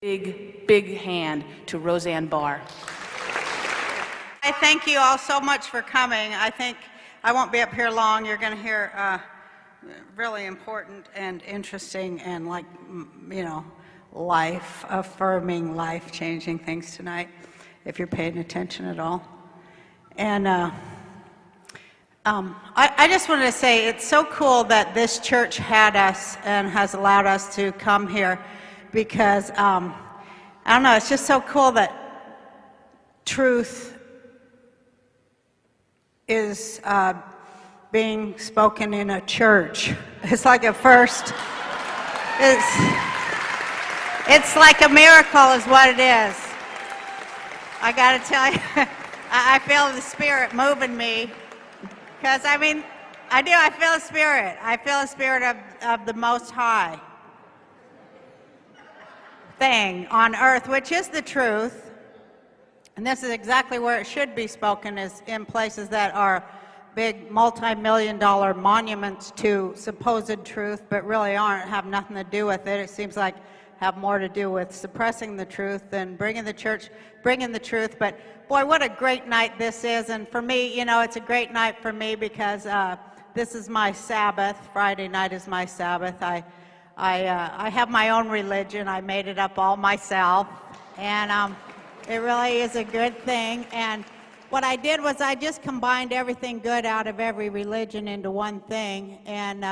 Big hand to Roseanne Barr. I thank you all so much for coming. I think I won't be up here long. You're going to hear really important and interesting and life-affirming, life-changing things tonight, if you're paying attention at all. And I just wanted to say it's so cool that this church had us and has allowed us to come here, because I don't know, it's just so cool that truth is being spoken in a church. It's like a first. It's like a miracle is what it is. I got to tell you, I feel the Spirit moving me, because I feel the Spirit. I feel the Spirit of the Most High thing on earth, which is the truth. And this is exactly where it should be spoken, is in places that are big multi-million-dollar monuments to supposed truth, but really aren't, have nothing to do with it. It seems like have more to do with suppressing the truth than bringing the truth. But boy, what a great night this is. And for me, it's a great night for me because this is my Sabbath. Friday night is my Sabbath. I have my own religion. I made it up all myself, and it really is a good thing. And what I did was I just combined everything good out of every religion into one thing, and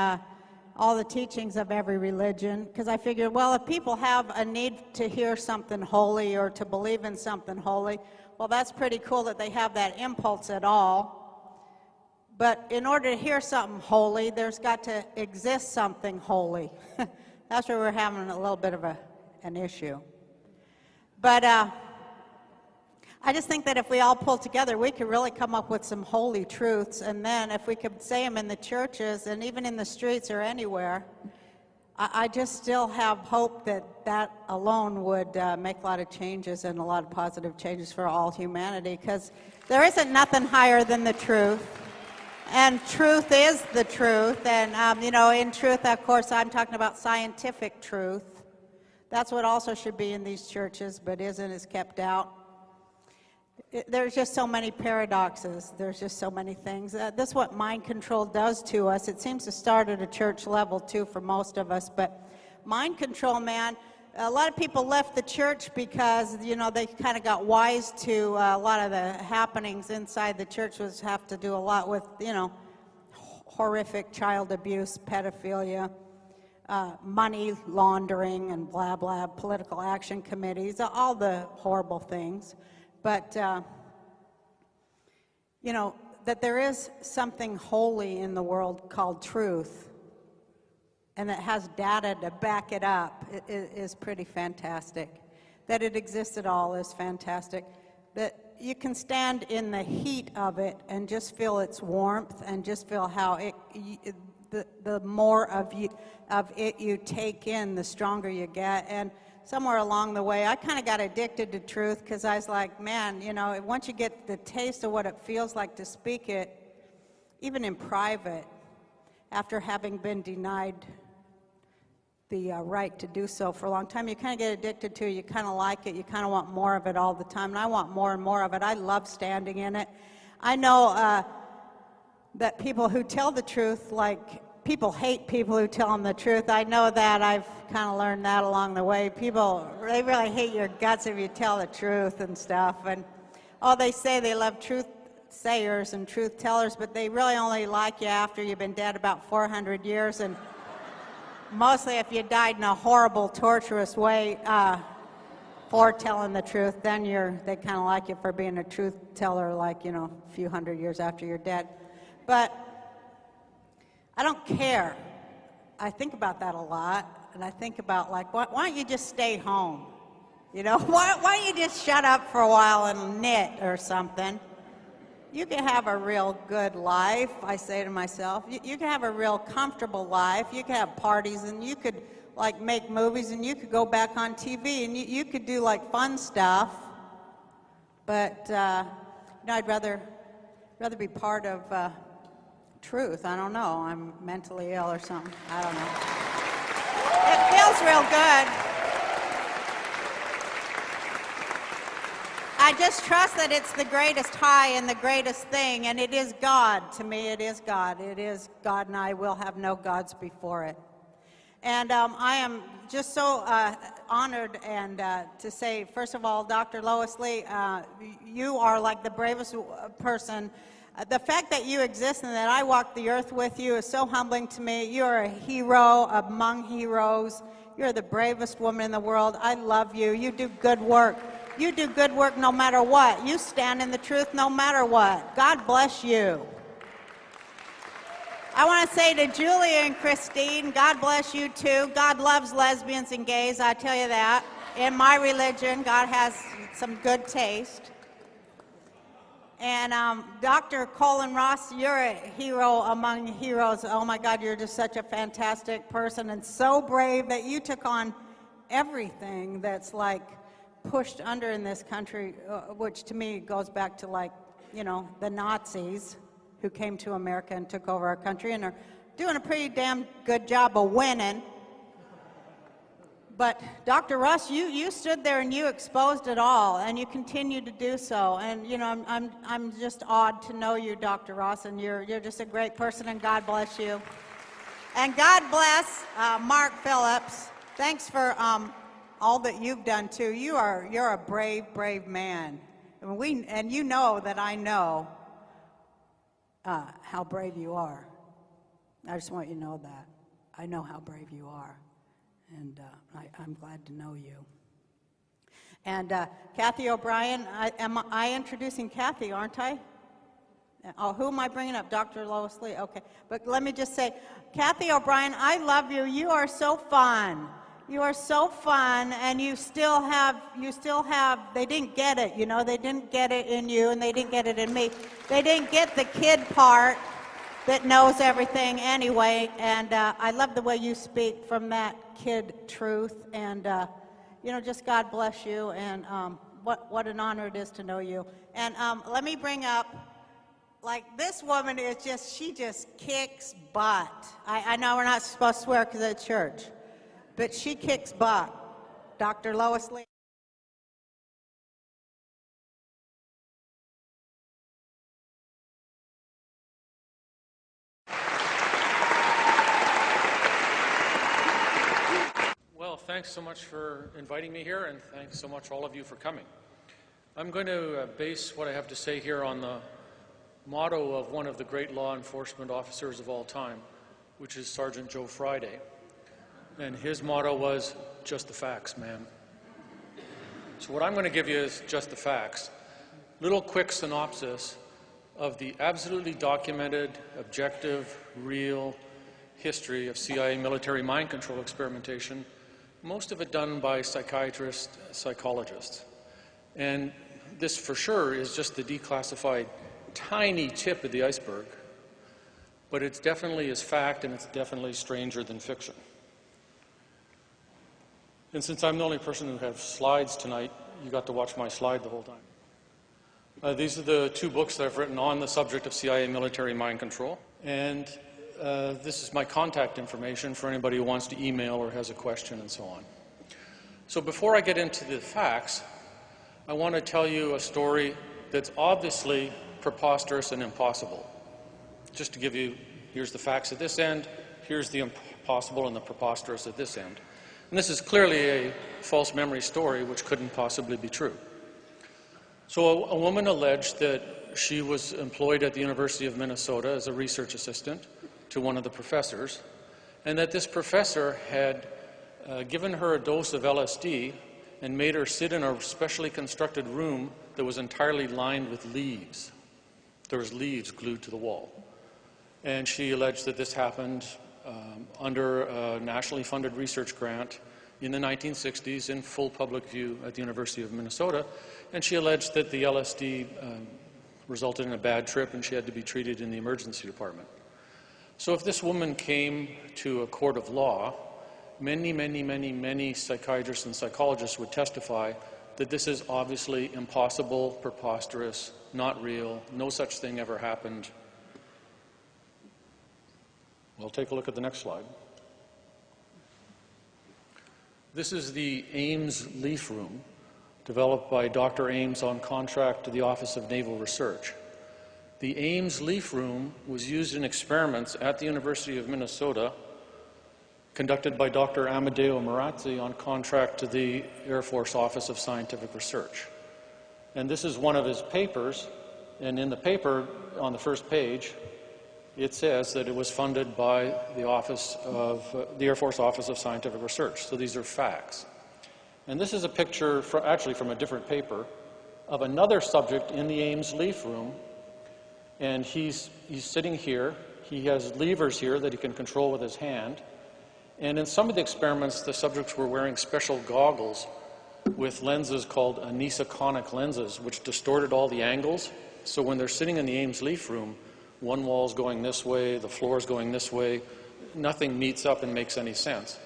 all the teachings of every religion, because I figured, well, if people have a need to hear something holy or to believe in something holy, well, that's pretty cool that they have that impulse at all. But in order to hear something holy, there's got to exist something holy. That's where we're having a little bit of an issue. But I just think that if we all pull together, we could really come up with some holy truths. And then if we could say them in the churches and even in the streets or anywhere, I just still have hope that alone would make a lot of changes and a lot of positive changes for all humanity, because there isn't nothing higher than the truth. And truth is the truth. And, in truth, of course, I'm talking about scientific truth. That's what also should be in these churches, but isn't, is kept out. There's just so many paradoxes. There's just so many things. This is what mind control does to us. It seems to start at a church level, too, for most of us. But mind control, man, a lot of people left the church because, they kind of got wise to a lot of the happenings inside the church, which have to do a lot with, horrific child abuse, pedophilia, money laundering, and blah, blah, political action committees, all the horrible things. But, that there is something holy in the world called truth, and that has data to back it up, is pretty fantastic. That it exists at all is fantastic. That you can stand in the heat of it and just feel its warmth and just feel how the more of it you take in, the stronger you get. And somewhere along the way, I kind of got addicted to truth, because I was like, man, once you get the taste of what it feels like to speak it, even in private, after having been denied the right to do so for a long time, you kind of get addicted to it. You kind of like it. You kind of want more of it all the time, and I want more and more of it. I love standing in it. I know that people who tell the truth, people hate people who tell them the truth. I know that. I've kind of learned that along the way. People, they really hate your guts if you tell the truth and stuff. And, they say they love truth sayers and truth tellers, but they really only like you after you've been dead about 400 years. And mostly if you died in a horrible, torturous way for telling the truth, then they kind of like you for being a truth teller, a few hundred years after you're dead. But I don't care. I think about that a lot, and I think about, why don't you just stay home? Why don't you just shut up for a while and knit or something? You can have a real good life, I say to myself. You can have a real comfortable life. You can have parties, and you could, make movies, and you could go back on TV, and you could do, fun stuff. But, I'd rather be part of truth. I don't know. I'm mentally ill or something. I don't know. It feels real good. I just trust that it's the greatest high and the greatest thing, and it is God. To me, it is God. It is God, and I will have no gods before it. And I am just so honored and to say, first of all, Dr. Lois Lee, you are like the bravest person. The fact that you exist and that I walk the earth with you is so humbling to me. You're a hero among heroes. You're the bravest woman in the world. I love you. You do good work. You do good work no matter what. You stand in the truth no matter what. God bless you. I want to say to Julia and Christine, God bless you too. God loves lesbians and gays, I tell you that. In my religion, God has some good taste. And Dr. Colin Ross, you're a hero among heroes. Oh my God, you're just such a fantastic person and so brave that you took on everything that's like pushed under in this country, which to me goes back to like, you know, the Nazis who came to America and took over our country and are doing a pretty damn good job of winning. But Dr. Ross, you stood there and you exposed it all, and you continue to do so. And you know, I'm just awed to know you, Dr. Ross, and you're just a great person, and God bless you. And God bless Mark Phillips. Thanks for all that you've done too. You're a brave man, and you know that I know how brave you are. I just want you to know that. I know how brave you are, and I'm glad to know you. And Kathy O'Brien, am I introducing Kathy, aren't I? Oh, who am I bringing up? Dr. Lois Lee? Okay, but let me just say, Kathy O'Brien, I love you. You are so fun. You are so fun, and you still have, they didn't get it, you know, they didn't get it in you, and they didn't get it in me. They didn't get the kid part that knows everything anyway, and I love the way you speak from that kid truth, and, you know, just God bless you, and what an honor it is to know you. And let me bring up, like, this woman is just, she just kicks butt. I know we're not supposed to swear because it's church, but she kicks butt. Dr. Lois Lee. Well, thanks so much for inviting me here, and thanks so much all of you for coming. I'm going to base what I have to say here on the motto of one of the great law enforcement officers of all time, which is Sergeant Joe Friday. And his motto was, just the facts, man. So what I'm going to give you is just the facts. Little quick synopsis of the absolutely documented, objective, real history of CIA military mind control experimentation, most of it done by psychiatrists, psychologists. And this for sure is just the declassified tiny tip of the iceberg, but it's definitely is fact, and it's definitely stranger than fiction. And since I'm the only person who has slides tonight, you got to watch my slide the whole time. These are the two books that I've written on the subject of CIA military mind control. And this is my contact information for anybody who wants to email or has a question and so on. So before I get into the facts, I want to tell you a story that's obviously preposterous and impossible. Just to give you, here's the facts at this end, here's the impossible and the preposterous at this end. And this is clearly a false memory story which couldn't possibly be true. So a woman alleged that she was employed at the University of Minnesota as a research assistant to one of the professors, and that this professor had given her a dose of LSD and made her sit in a specially constructed room that was entirely lined with leaves. There was leaves glued to the wall. And she alleged that this happened under a nationally funded research grant in the 1960s in full public view at the University of Minnesota. And she alleged that the LSD resulted in a bad trip and she had to be treated in the emergency department. So if this woman came to a court of law, many psychiatrists and psychologists would testify that this is obviously impossible, preposterous, not real, no such thing ever happened. Well, take a look at the next slide. This is the Ames Leaf Room, developed by Dr. Ames on contract to the Office of Naval Research. The Ames Leaf Room was used in experiments at the University of Minnesota conducted by Dr. Amadeo Marazzi on contract to the Air Force Office of Scientific Research. And this is one of his papers, and in the paper, on the first page, it says that it was funded by the Air Force Office of Scientific Research. So these are facts. And this is a picture, actually from a different paper, of another subject in the Ames Leaf Room. And he's sitting here. He has levers here that he can control with his hand. And in some of the experiments, the subjects were wearing special goggles with lenses called anisoconic lenses, which distorted all the angles. So when they're sitting in the Ames Leaf Room, one wall's going this way, the floor's going this way, nothing meets up and makes any sense.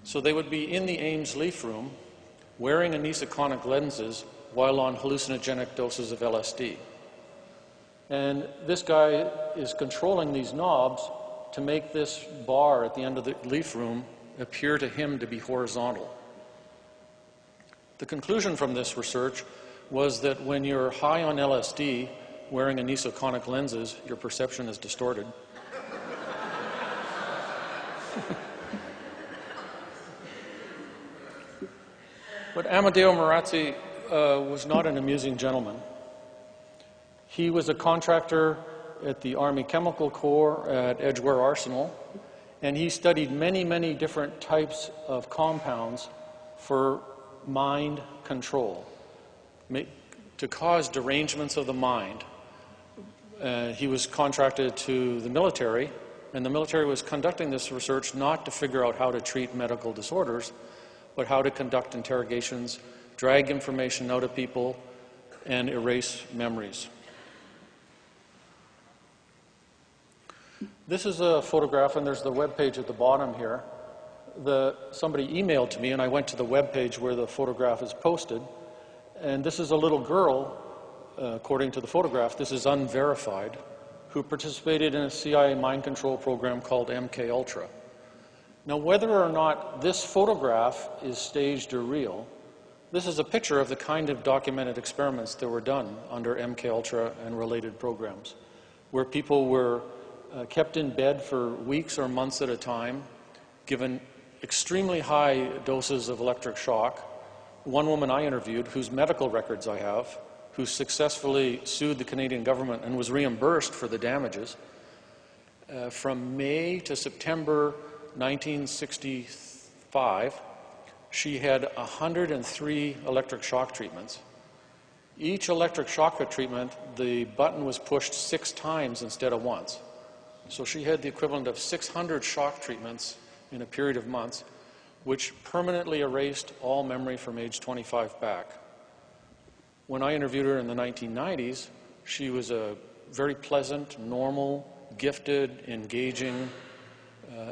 So they would be in the Ames Leaf Room wearing anisoconic lenses while on hallucinogenic doses of LSD. And this guy is controlling these knobs to make this bar at the end of the leaf room appear to him to be horizontal. The conclusion from this research was that when you're high on LSD, wearing anisoconic lenses, your perception is distorted. But Amadeo Marazzi was not an amusing gentleman. He was a contractor at the Army Chemical Corps at Edgware Arsenal, and he studied many, many different types of compounds for mind control, to cause derangements of the mind. He was contracted to the military, and the military was conducting this research not to figure out how to treat medical disorders, but how to conduct interrogations, drag information out of people, and erase memories. This is a photograph, and there's the web page at the bottom here. Somebody emailed to me, and I went to the web page where the photograph is posted. And this is a little girl, according to the photograph, this is unverified, who participated in a CIA mind control program called MK Ultra. Now, whether or not this photograph is staged or real, this is a picture of the kind of documented experiments that were done under MK Ultra and related programs, where people were kept in bed for weeks or months at a time, given extremely high doses of electric shock. One woman I interviewed, whose medical records I have, who successfully sued the Canadian government and was reimbursed for the damages, from May to September 1965, she had 103 electric shock treatments. Each electric shock treatment, the button was pushed 6 times instead of once. So she had the equivalent of 600 shock treatments in a period of months, which permanently erased all memory from age 25 back. When I interviewed her in the 1990s, she was a very pleasant, normal, gifted, engaging,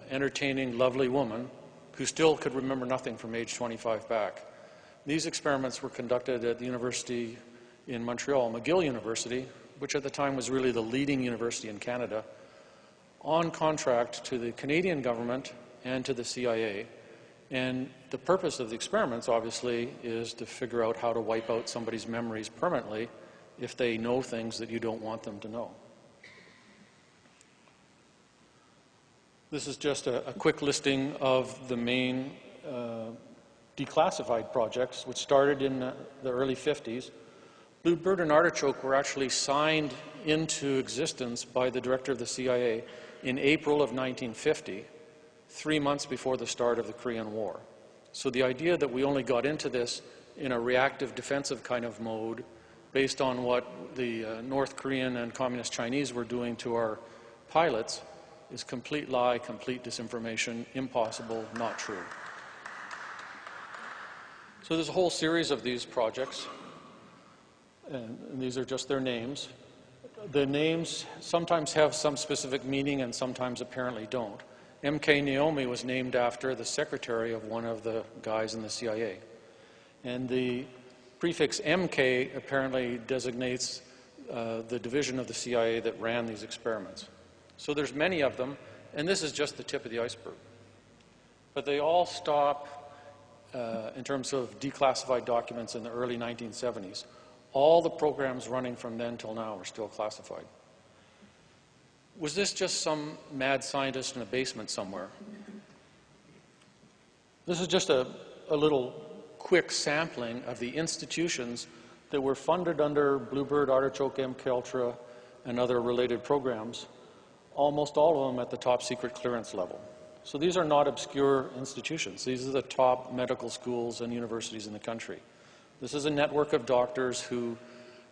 entertaining, lovely woman who still could remember nothing from age 25 back. These experiments were conducted at the university in Montreal, McGill University, which at the time was really the leading university in Canada, on contract to the Canadian government and to the CIA. And the purpose of the experiments, obviously, is to figure out how to wipe out somebody's memories permanently if they know things that you don't want them to know. This is just a quick listing of the main declassified projects, which started in the early 50s. Bluebird and Artichoke were actually signed into existence by the director of the CIA in April of 1950, 3 months before the start of the Korean War. So the idea that we only got into this in a reactive defensive kind of mode based on what the North Korean and Communist Chinese were doing to our pilots is complete lie, complete disinformation, impossible, not true. So there's a whole series of these projects, and these are just their names. The names sometimes have some specific meaning and sometimes apparently don't. MK Naomi was named after the secretary of one of the guys in the CIA. And the prefix MK apparently designates the division of the CIA that ran these experiments. So there's many of them, and this is just the tip of the iceberg. But they all stop in terms of declassified documents in the early 1970s. All the programs running from then till now are still classified. Was this just some mad scientist in a basement somewhere? This is just a little quick sampling of the institutions that were funded under Bluebird, Artichoke, MKUltra, and other related programs, almost all of them at the top secret clearance level. So these are not obscure institutions. These are the top medical schools and universities in the country. This is a network of doctors who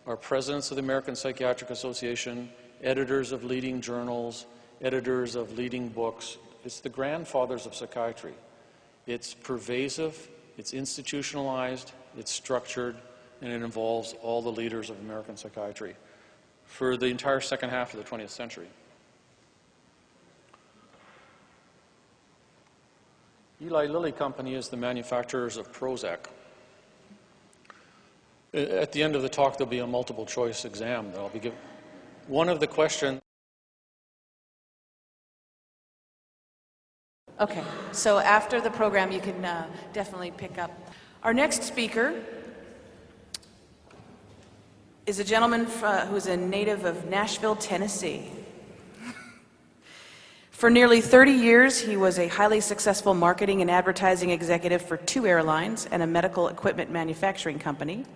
are presidents of the American Psychiatric Association, editors of leading journals, editors of leading books. It's the grandfathers of psychiatry. It's pervasive, it's institutionalized, it's structured, and it involves all the leaders of American psychiatry for the entire second half of the 20th century. Eli Lilly Company is the manufacturers of Prozac. At the end of the talk, there'll be a multiple choice exam that I'll be giving. One of the questions. Okay, so after the program, you can definitely pick up. Our next speaker is a gentleman who's a native of Nashville, Tennessee. For nearly 30 years, he was a highly successful marketing and advertising executive for 2 airlines and a medical equipment manufacturing company.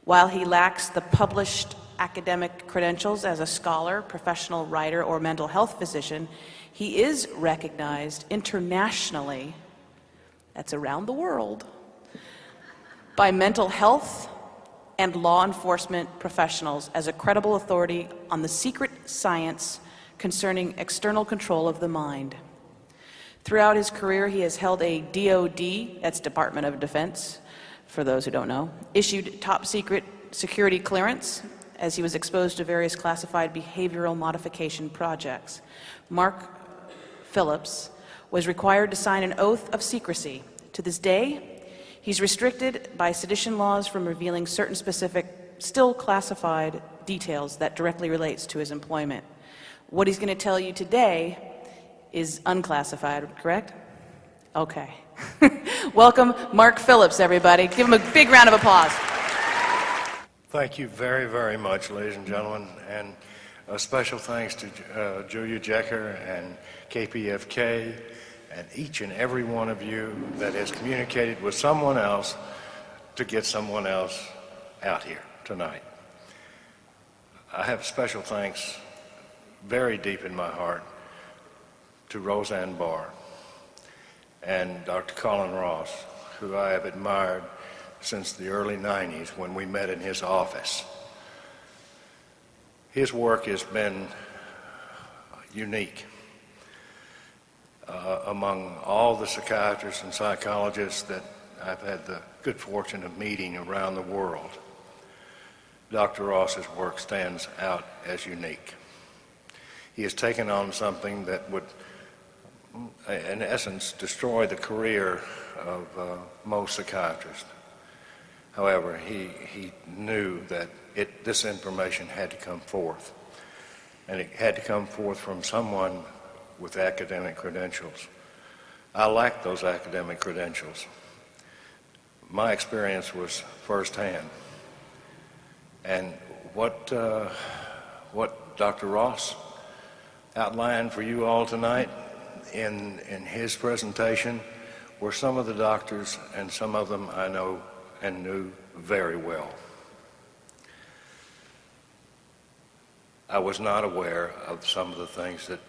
While he lacks the published academic credentials as a scholar, professional writer, or mental health physician, he is recognized internationally, that's around the world, by mental health and law enforcement professionals as a credible authority on the secret science concerning external control of the mind. Throughout his career, he has held a DoD, that's Department of Defense, for those who don't know, issued top secret security clearance as he was exposed to various classified behavioral modification projects. Mark Phillips was required to sign an oath of secrecy. To this day, he's restricted by sedition laws from revealing certain specific, still classified details that directly relates to his employment. What he's going to tell you today is unclassified, correct? Okay. Welcome, Mark Phillips, everybody. Give him a big round of applause. Thank you very, very much, ladies and gentlemen, and a special thanks to Julia Jecker and KPFK and each and every one of you that has communicated with someone else to get someone else out here tonight. I have special thanks very deep in my heart to Roseanne Barr and Dr. Colin Ross, who I have admired since the early 90s when we met in his office. His work has been unique among all the psychiatrists and psychologists that I've had the good fortune of meeting around the world. Dr. Ross's work stands out as unique. He has taken on something that would, in essence, destroy the career of most psychiatrists. However, he knew that this information had to come forth, and it had to come forth from someone with academic credentials. I lacked those academic credentials. My experience was firsthand. And what Dr. Ross outlined for you all tonight in his presentation were some of the doctors, and some of them I know and knew very well. I was not aware of some of the things that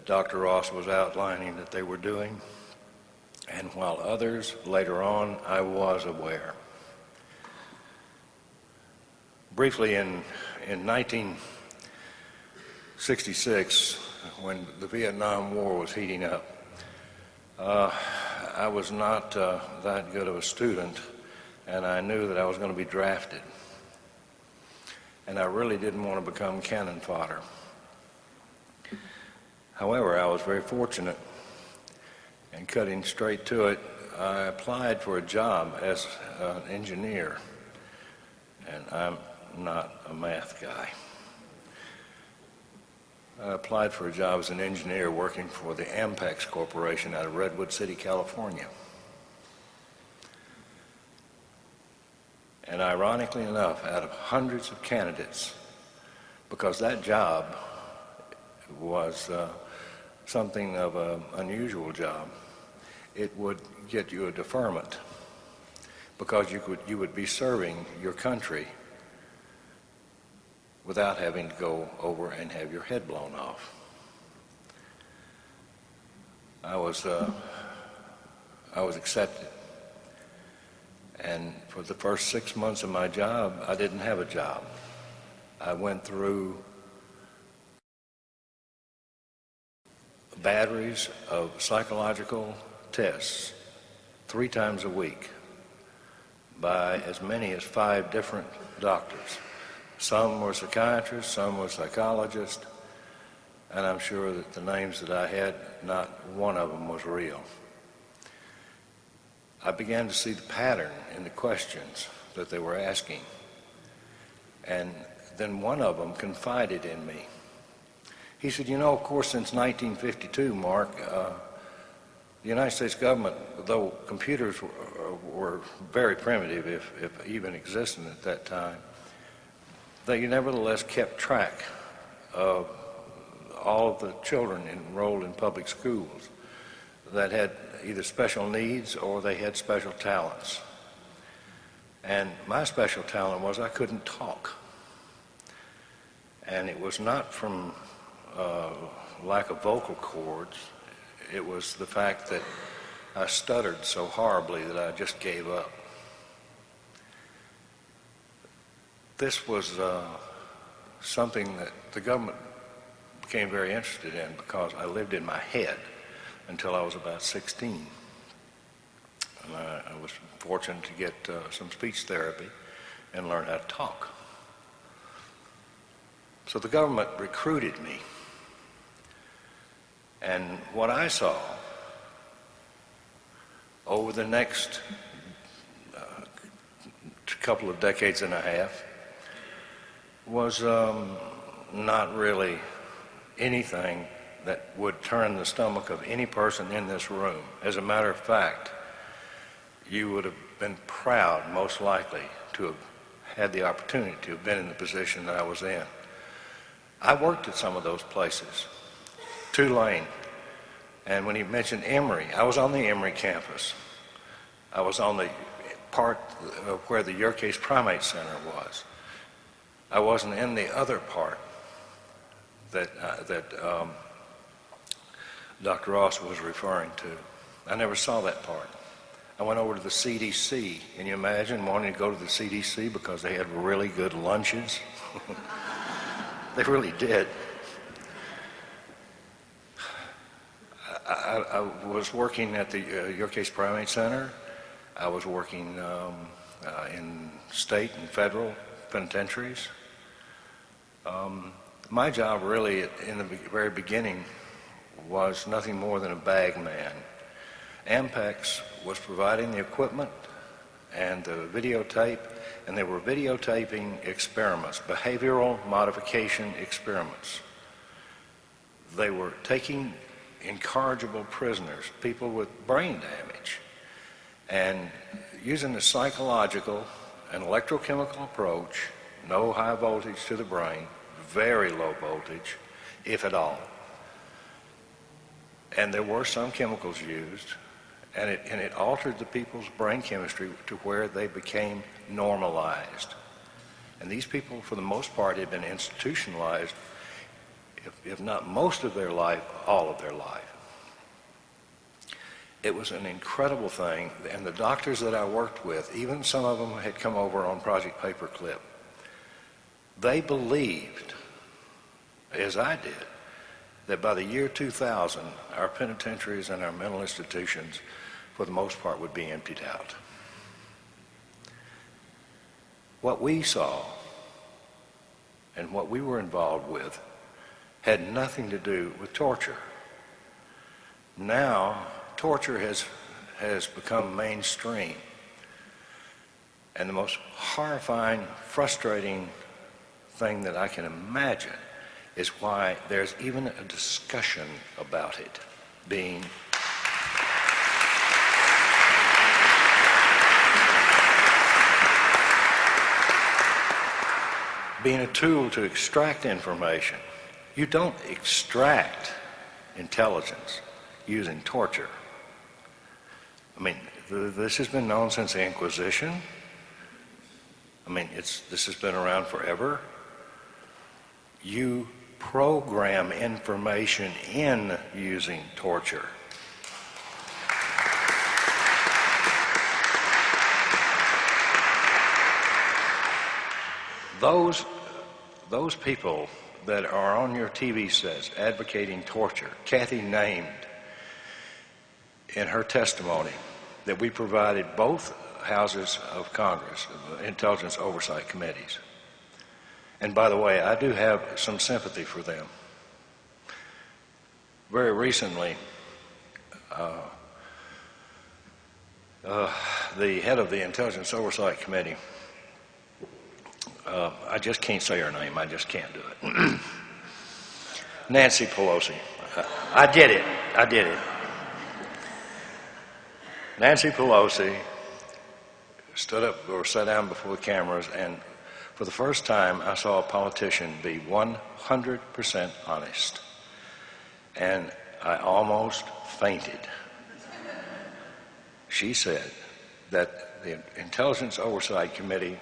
Dr. Ross was outlining that they were doing, and while others later on I was aware. Briefly, in 1966, when the Vietnam War was heating up, I was not that good of a student, and I knew that I was going to be drafted. And I really didn't want to become cannon fodder. However, I was very fortunate, and cutting straight to it, I applied for a job as an engineer, and I'm not a math guy. I applied for a job as an engineer working for the Ampex Corporation out of Redwood City, California. And ironically enough, out of hundreds of candidates, because that job was something of an unusual job, it would get you a deferment because you would be serving your country without having to go over and have your head blown off. I was accepted. And for the first 6 months of my job, I didn't have a job. I went through batteries of psychological tests 3 times a week by as many as 5 different doctors. Some were psychiatrists, some were psychologists, and I'm sure that the names that I had, not one of them was real. I began to see the pattern in the questions that they were asking. And then one of them confided in me. He said, you know, of course, since 1952, Mark, the United States government, though computers were very primitive, if even existent at that time, they nevertheless kept track of all of the children enrolled in public schools that had either special needs or they had special talents. And my special talent was I couldn't talk. And it was not from lack of vocal cords. It was the fact that I stuttered so horribly that I just gave up. This was something that the government became very interested in because I lived in my head until I was about 16. And I was fortunate to get some speech therapy and learn how to talk. So the government recruited me. And what I saw over the next couple of decades and a half was not really anything that would turn the stomach of any person in this room. As a matter of fact, you would have been proud, most likely, to have had the opportunity to have been in the position that I was in. I worked at some of those places. Tulane. And when he mentioned Emory, I was on the Emory campus. I was on the part of where the Yerkes Primate Center was. I wasn't in the other part that Dr. Ross was referring to. I never saw that part. I went over to the CDC. Can you imagine wanting to go to the CDC because they had really good lunches? They really did. I was working at the Yerkes Primate Center. I was working in state and federal penitentiaries. My job really in the very beginning was nothing more than a bag man. Ampex was providing the equipment and the videotape, and they were videotaping experiments, behavioral modification experiments. They were taking incorrigible prisoners, people with brain damage, and using a psychological and electrochemical approach, no high voltage to the brain, very low voltage, if at all. And there were some chemicals used, and it altered the people's brain chemistry to where they became normalized. And these people, for the most part, had been institutionalized, if not most of their life, all of their life. It was an incredible thing, and the doctors that I worked with, even some of them had come over on Project Paperclip, they believed, as I did, that by the year 2000, our penitentiaries and our mental institutions, for the most part, would be emptied out. What we saw and what we were involved with had nothing to do with torture. Now, torture has become mainstream. And the most horrifying, frustrating thing that I can imagine is why there's even a discussion about it being being a tool to extract information. You don't extract intelligence using torture. I mean, this has been known since the Inquisition. I mean, this has been around forever. You program information in using torture. Those people that are on your TV sets advocating torture, Kathy named in her testimony that we provided both houses of Congress, intelligence oversight committees. And by the way, I do have some sympathy for them. Very recently, the head of the Intelligence Oversight Committee, I just can't say her name, I just can't do it. Nancy Pelosi. I did it. Nancy Pelosi stood up or sat down before the cameras, and for the first time I saw a politician be 100% honest. And I almost fainted. She said that the Intelligence Oversight Committee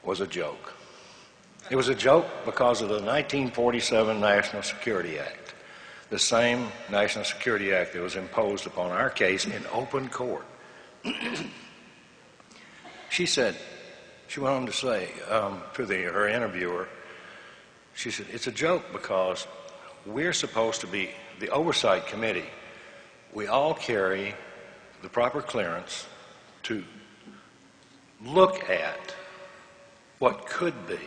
was a joke. It was a joke because of the 1947 National Security Act, the same National Security Act that was imposed upon our case in open court. She went on to say to her interviewer, she said, it's a joke because we're supposed to be the oversight committee. We all carry the proper clearance to look at what could be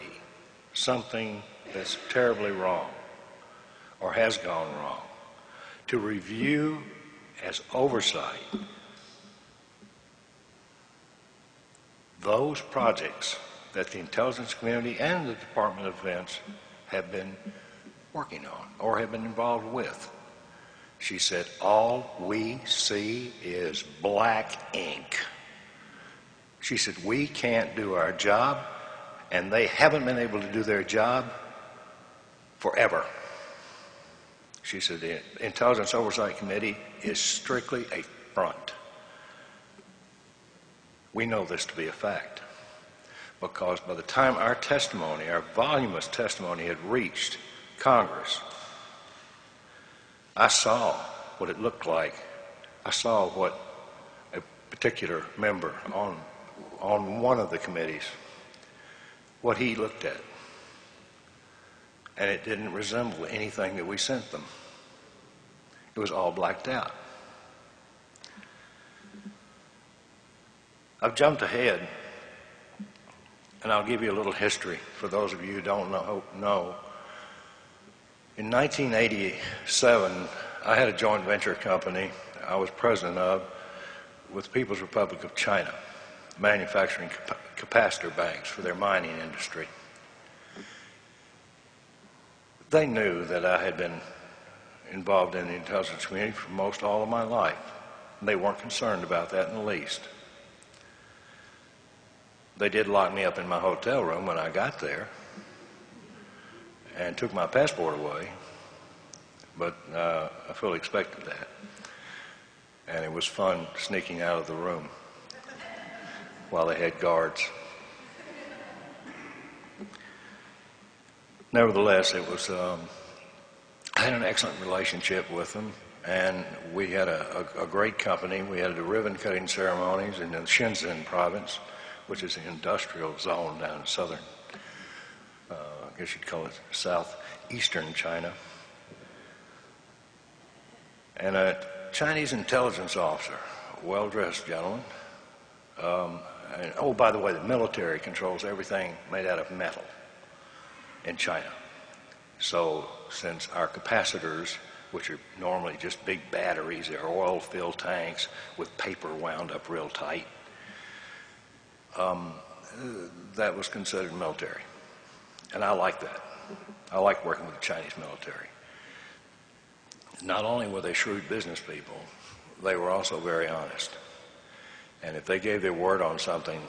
something that's terribly wrong or has gone wrong, to review as oversight those projects that the intelligence community and the Department of Defense have been working on or have been involved with. She said, all we see is black ink. She said, we can't do our job, and they haven't been able to do their job forever. She said, the Intelligence Oversight Committee is strictly a front. We know this to be a fact because by the time our testimony, our voluminous testimony had reached Congress, I saw what it looked like. I saw what a particular member on one of the committees, what he looked at. And it didn't resemble anything that we sent them. It was all blacked out. I've jumped ahead, and I'll give you a little history for those of you who don't know. In 1987, I had a joint venture company I was president of with the People's Republic of China, manufacturing capacitor banks for their mining industry. They knew that I had been involved in the intelligence community for most all of my life. And they weren't concerned about that in the least. They did lock me up in my hotel room when I got there and took my passport away, but I fully expected that. And it was fun sneaking out of the room while they had guards. Nevertheless, it was, I had an excellent relationship with them, and we had a great company. We had the ribbon cutting ceremonies in the Shenzhen province, which is an industrial zone down in southern, I guess you'd call it southeastern China. And a Chinese intelligence officer, a well-dressed gentleman, and, oh, by the way, the military controls everything made out of metal in China. So since our capacitors, which are normally just big batteries, they're oil-filled tanks with paper wound up real tight, that was considered military. And I like that. I like working with the Chinese military. Not only were they shrewd business people, they were also very honest. And if they gave their word on something,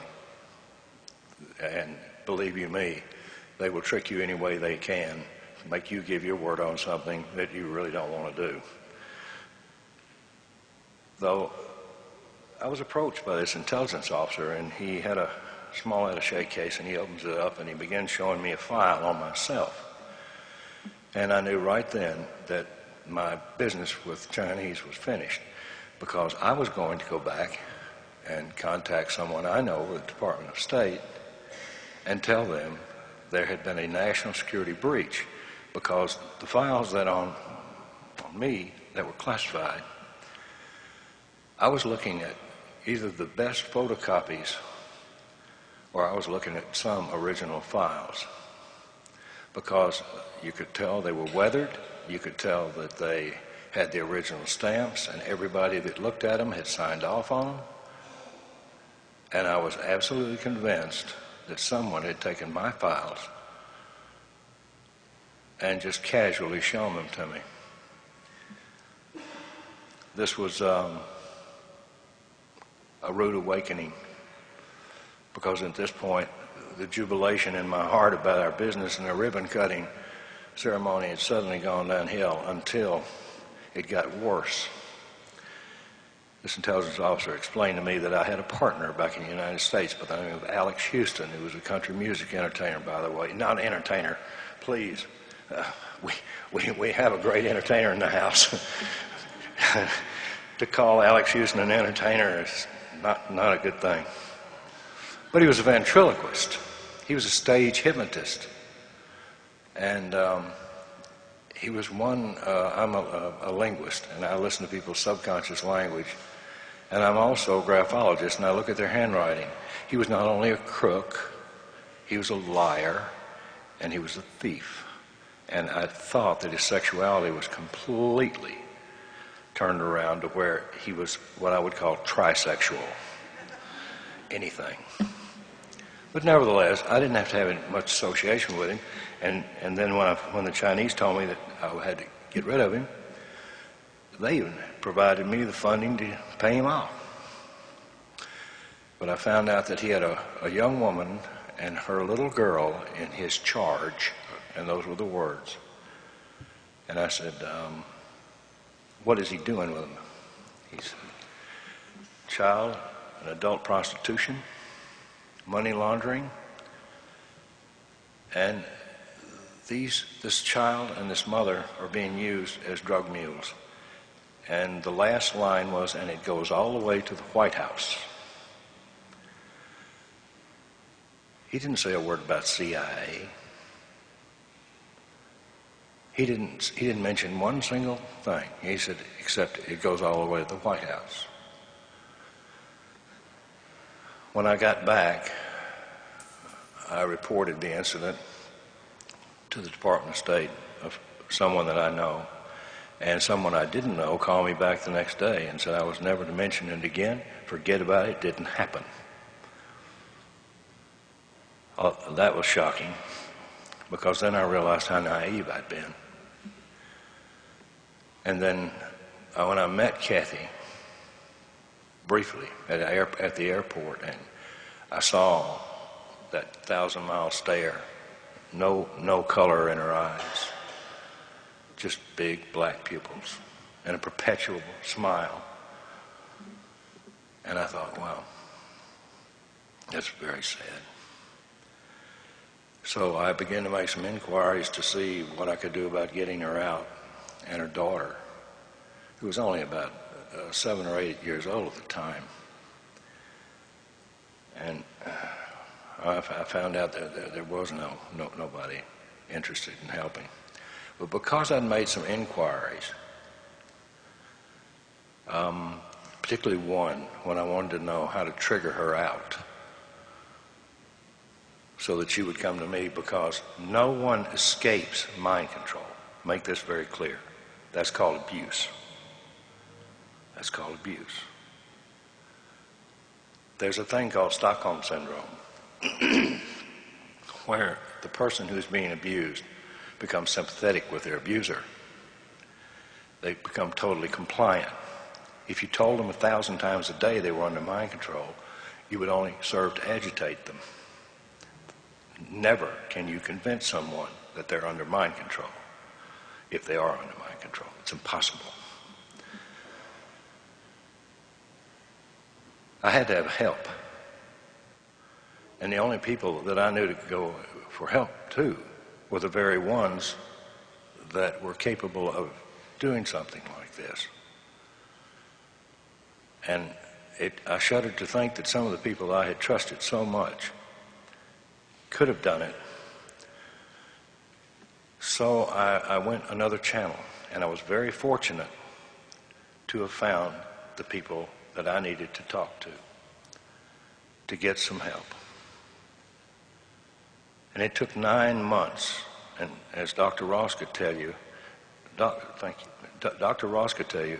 and believe you me, They will trick you any way they can, make you give your word on something that you really don't want to do. Though I was approached by this intelligence officer, and he had a small attaché case, and he opens it up and he began showing me a file on myself. And I knew right then that my business with Chinese was finished, because I was going to go back and contact someone I know with the Department of State and tell them there had been a national security breach, because the files that on me that were classified, I was looking at either the best photocopies or I was looking at some original files, because you could tell they were weathered, you could tell that they had the original stamps, and everybody that looked at them had signed off on them. And I was absolutely convinced that someone had taken my files and just casually shown them to me. This was a rude awakening, because at this point, the jubilation in my heart about our business and the ribbon cutting ceremony had suddenly gone downhill until it got worse. This intelligence officer explained to me that I had a partner back in the United States by the name of Alex Houston, who was a country music entertainer, by the way. Not an entertainer, please. We have a great entertainer in the house. To call Alex Houston an entertainer is not a good thing. But he was a ventriloquist. He was a stage hypnotist. And he was one, I'm a linguist, and I listen to people's subconscious language. And I'm also a graphologist, and I look at their handwriting. He was not only a crook, he was a liar, and he was a thief. And I thought that his sexuality was completely turned around to where he was what I would call trisexual. Anything. But nevertheless, I didn't have to have much association with him. And then when the Chinese told me that I had to get rid of him, they even provided me the funding to pay him off. But I found out that he had a young woman and her little girl in his charge, and those were the words. And I said, what is he doing with them? He said, child and adult prostitution, money laundering, and this child and this mother are being used as drug mules. And the last line was, and it goes all the way to the White House. He didn't say a word about CIA. He didn't mention one single thing. He said, except it goes all the way to the White House. When I got back, I reported the incident to the Department of State of someone that I know. And someone I didn't know called me back the next day and said I was never to mention it again. Forget about it. It didn't happen. That was shocking, because then I realized how naive I'd been. And then when I met Kathy briefly at the airport, and I saw that 1,000-mile stare, no color in her eyes, just big black pupils and a perpetual smile. And I thought, wow, that's very sad. So I began to make some inquiries to see what I could do about getting her out, and her daughter, who was only about 7 or 8 years old at the time. And I found out that there was nobody interested in helping. But because I'd made some inquiries, particularly one when I wanted to know how to trigger her out so that she would come to me, because no one escapes mind control. Make this very clear. That's called abuse. That's called abuse. There's a thing called Stockholm Syndrome where the person who's being abused becomes sympathetic with their abuser. They become totally compliant. If you told them 1,000 times a day they were under mind control, you would only serve to agitate them. Never can you convince someone that they're under mind control if they are under mind control. It's impossible. I had to have help. And the only people that I knew to go for help to were the very ones that were capable of doing something like this. And I shuddered to think that some of the people I had trusted so much could have done it. So I went another channel, and I was very fortunate to have found the people that I needed to talk to get some help. And it took 9 months, and as Dr. Ross could tell you, thank you, Dr. Ross could tell you,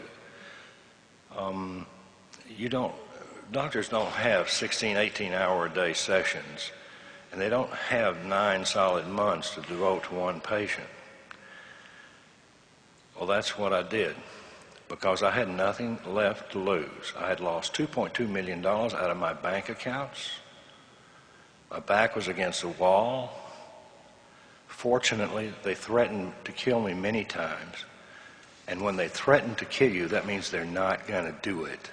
doctors don't have 16, 18-hour-a-day sessions, and they don't have 9 solid months to devote to one patient. Well, that's what I did, because I had nothing left to lose. I had lost $2.2 million out of my bank accounts. My back was against the wall. Fortunately, they threatened to kill me many times. And when they threaten to kill you, that means they're not going to do it.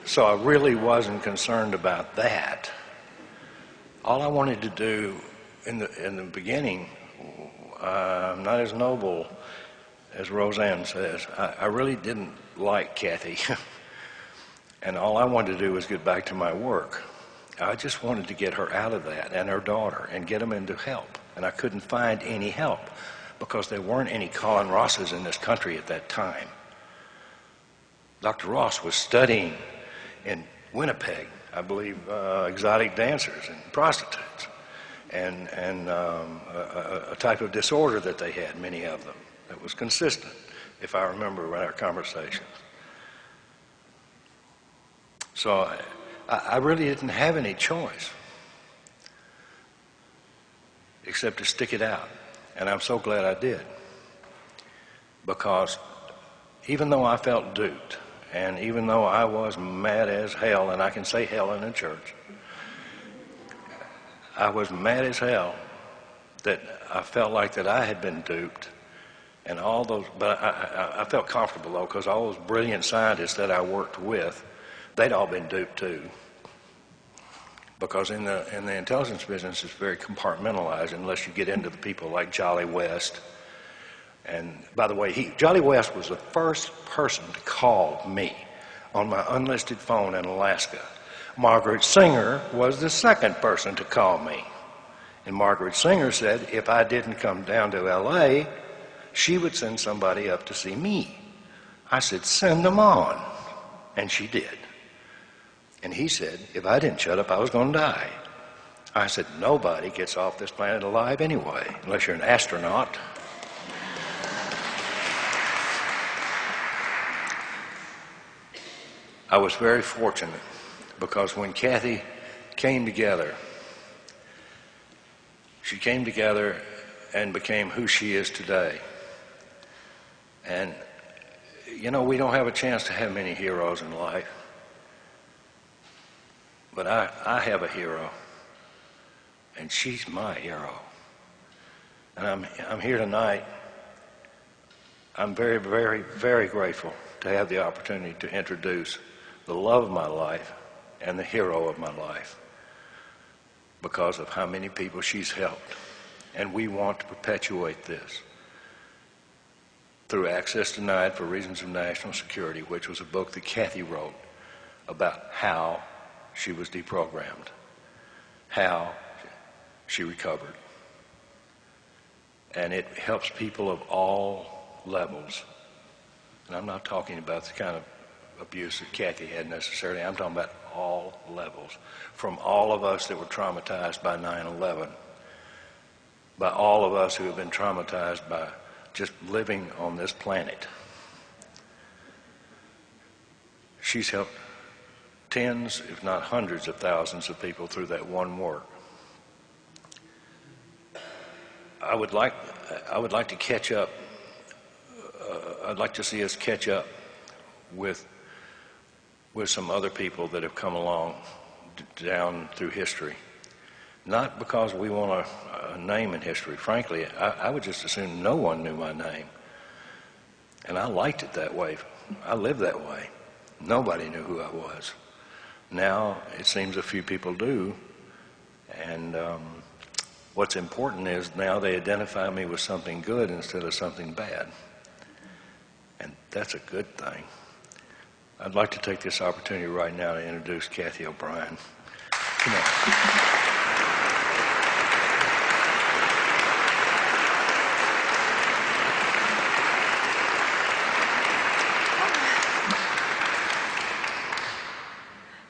So I really wasn't concerned about that. All I wanted to do in the beginning, I'm not as noble as Roseanne says. I really didn't like Kathy. And all I wanted to do was get back to my work. I just wanted to get her out of that, and her daughter, and get them into help. And I couldn't find any help because there weren't any Colin Rosses in this country at that time. Dr. Ross was studying in Winnipeg, I believe, exotic dancers and prostitutes, and a type of disorder that they had, many of them, that was consistent, if I remember in our conversations. So I really didn't have any choice except to stick it out. And I'm so glad I did. Because even though I felt duped, and even though I was mad as hell, and I can say hell in a church, I was mad as hell that I felt like that I had been duped. And all those, but I felt comfortable though, because all those brilliant scientists that I worked with, they'd all been duped too. Because in the intelligence business, it's very compartmentalized unless you get into the people like Jolly West. And by the way, Jolly West was the first person to call me on my unlisted phone in Alaska. Margaret Singer was the second person to call me. And Margaret Singer said if I didn't come down to LA, she would send somebody up to see me. I said, send them on. And she did. And he said, if I didn't shut up, I was going to die. I said, nobody gets off this planet alive anyway, unless you're an astronaut. I was very fortunate because when Kathy came together, she came together and became who she is today. And, you know, we don't have a chance to have many heroes in life. But I have a hero, and she's my hero. And I'm here tonight. I'm very, very, very grateful to have the opportunity to introduce the love of my life and the hero of my life because of how many people she's helped. And we want to perpetuate this through Access Denied for Reasons of National Security, which was a book that Kathy wrote about how she was deprogrammed, how she recovered. And it helps people of all levels. And I'm not talking about the kind of abuse that Kathy had necessarily. I'm talking about all levels. From all of us that were traumatized by 9/11, by all of us who have been traumatized by just living on this planet. She's helped tens, if not hundreds of thousands of people through that one work. I would like to catch up. I'd like to see us catch up with some other people that have come along down through history. Not because we want a name in history. Frankly, I would just assume no one knew my name. And I liked it that way. I lived that way. Nobody knew who I was. Now, it seems a few people do. And what's important is now they identify me with something good instead of something bad. And that's a good thing. I'd like to take this opportunity right now to introduce Kathy O'Brien. Come on.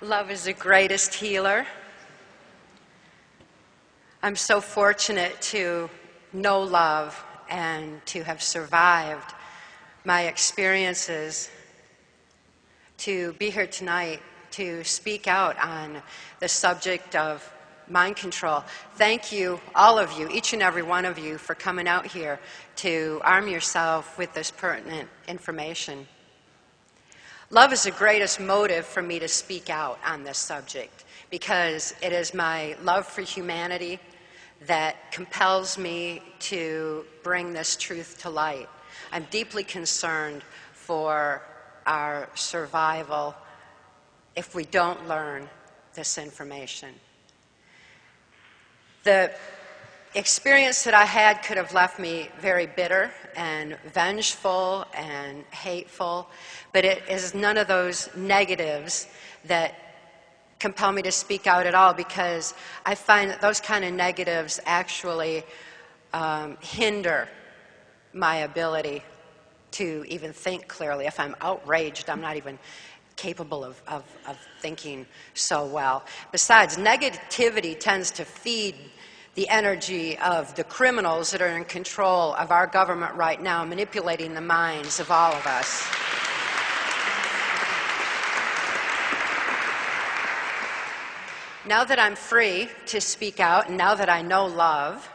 Love is the greatest healer. I'm so fortunate to know love and to have survived my experiences, to be here tonight to speak out on the subject of mind control. Thank you, all of you, each and every one of you, for coming out here to arm yourself with this pertinent information. Love is the greatest motive for me to speak out on this subject because it is my love for humanity that compels me to bring this truth to light. I'm deeply concerned for our survival if we don't learn this information. The experience that I had could have left me very bitter and vengeful and hateful, but it is none of those negatives that compel me to speak out at all, because I find that those kind of negatives actually hinder my ability to even think clearly. If I'm outraged, I'm not even capable of thinking so well. Besides, negativity tends to feed the energy of the criminals that are in control of our government right now, manipulating the minds of all of us. Now that I'm free to speak out, and now that I know love,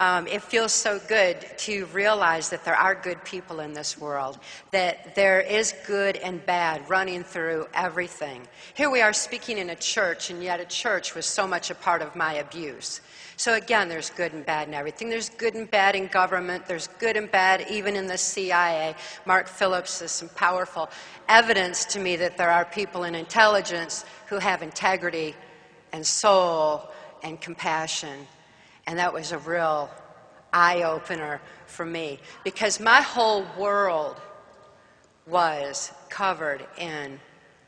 it feels so good to realize that there are good people in this world, that there is good and bad running through everything. Here we are speaking in a church, and yet a church was so much a part of my abuse. So again, there's good and bad in everything. There's good and bad in government. There's good and bad even in the CIA. Mark Phillips is some powerful evidence to me that there are people in intelligence who have integrity and soul and compassion. And that was a real eye-opener for me, because my whole world was covered in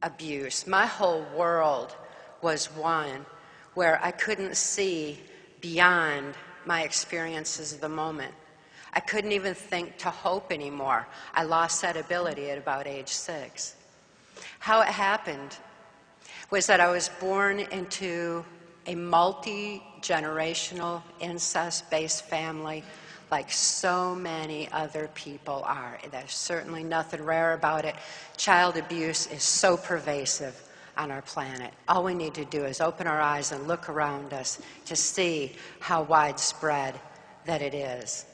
abuse. My whole world was one where I couldn't see beyond my experiences of the moment. I couldn't even think to hope anymore. I lost that ability at about age 6. How it happened was that I was born into a multi-generational incest-based family like so many other people are. There's certainly nothing rare about it. Child abuse is so pervasive on our planet. All we need to do is open our eyes and look around us to see how widespread that it is.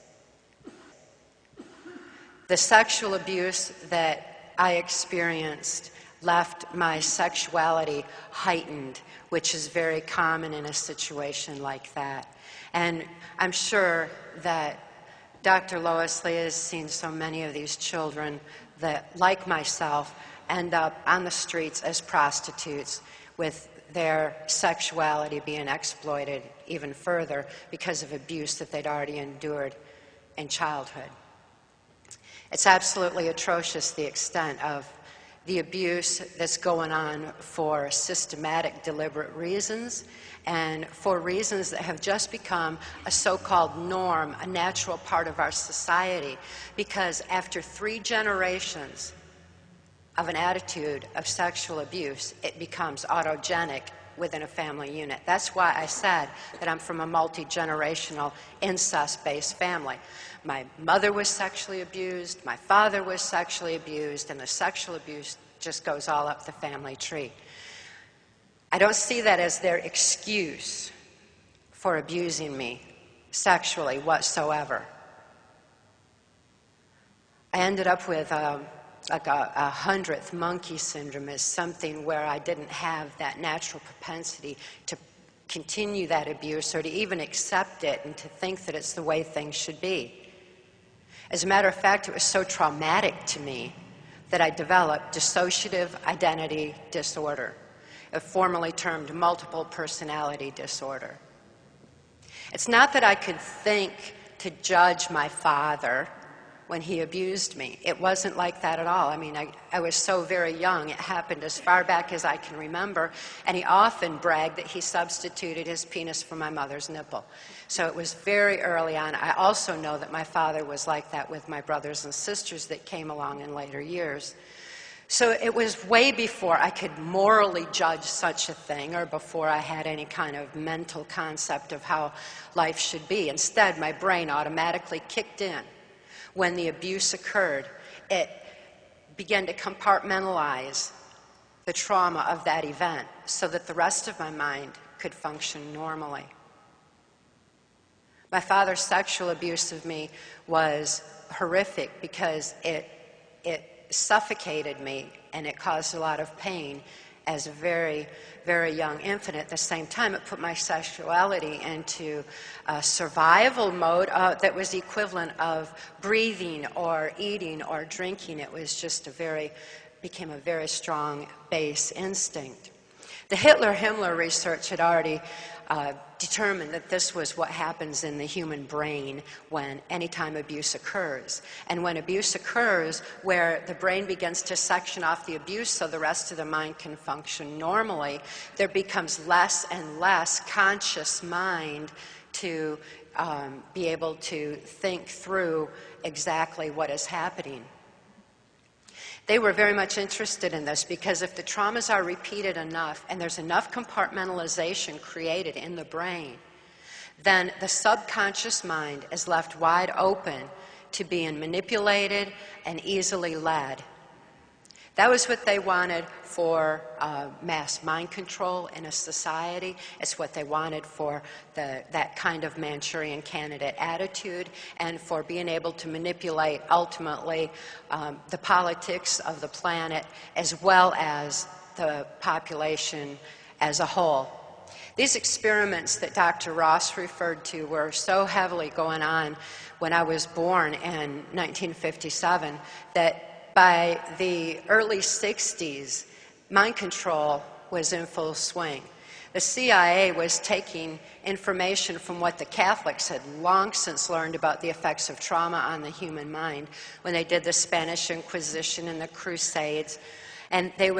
The sexual abuse that I experienced left my sexuality heightened, which is very common in a situation like that. And I'm sure that Dr. Lois Lee has seen so many of these children that, like myself, end up on the streets as prostitutes with their sexuality being exploited even further because of abuse that they'd already endured in childhood. It's absolutely atrocious, the extent of the abuse that's going on for systematic, deliberate reasons, and for reasons that have just become a so-called norm, a natural part of our society, because after 3 generations of an attitude of sexual abuse, it becomes autogenic within a family unit. That's why I said that I'm from a multi-generational incest-based family. My mother was sexually abused, my father was sexually abused, and the sexual abuse just goes all up the family tree. I don't see that as their excuse for abusing me sexually whatsoever. I ended up with like a hundredth monkey syndrome as something where I didn't have that natural propensity to continue that abuse or to even accept it and to think that it's the way things should be. As a matter of fact, it was so traumatic to me that I developed dissociative identity disorder, formerly termed multiple personality disorder. It's not that I could think to judge my father when he abused me. It wasn't like that at all. I mean, I was so very young. It happened as far back as I can remember, and he often bragged that he substituted his penis for my mother's nipple. So it was very early on. I also know that my father was like that with my brothers and sisters that came along in later years. So it was way before I could morally judge such a thing or before I had any kind of mental concept of how life should be. Instead, my brain automatically kicked in. When the abuse occurred, it began to compartmentalize the trauma of that event so that the rest of my mind could function normally. My father's sexual abuse of me was horrific because it suffocated me and it caused a lot of pain as a very, very young infant. At the same time, it put my sexuality into a survival mode that was the equivalent of breathing or eating or drinking. It was just became a very strong base instinct. The Hitler-Himmler research had already determined that this was what happens in the human brain when anytime abuse occurs. And when abuse occurs, where the brain begins to section off the abuse so the rest of the mind can function normally, there becomes less and less conscious mind to be able to think through exactly what is happening. They were very much interested in this because if the traumas are repeated enough and there's enough compartmentalization created in the brain, then the subconscious mind is left wide open to being manipulated and easily led. That was what they wanted for mass mind control in a society. It's what they wanted for that kind of Manchurian candidate attitude and for being able to manipulate, ultimately, the politics of the planet as well as the population as a whole. These experiments that Dr. Ross referred to were so heavily going on when I was born in 1957 that by the early 60s, mind control was in full swing. The CIA was taking information from what the Catholics had long since learned about the effects of trauma on the human mind when they did the Spanish Inquisition and the Crusades, and they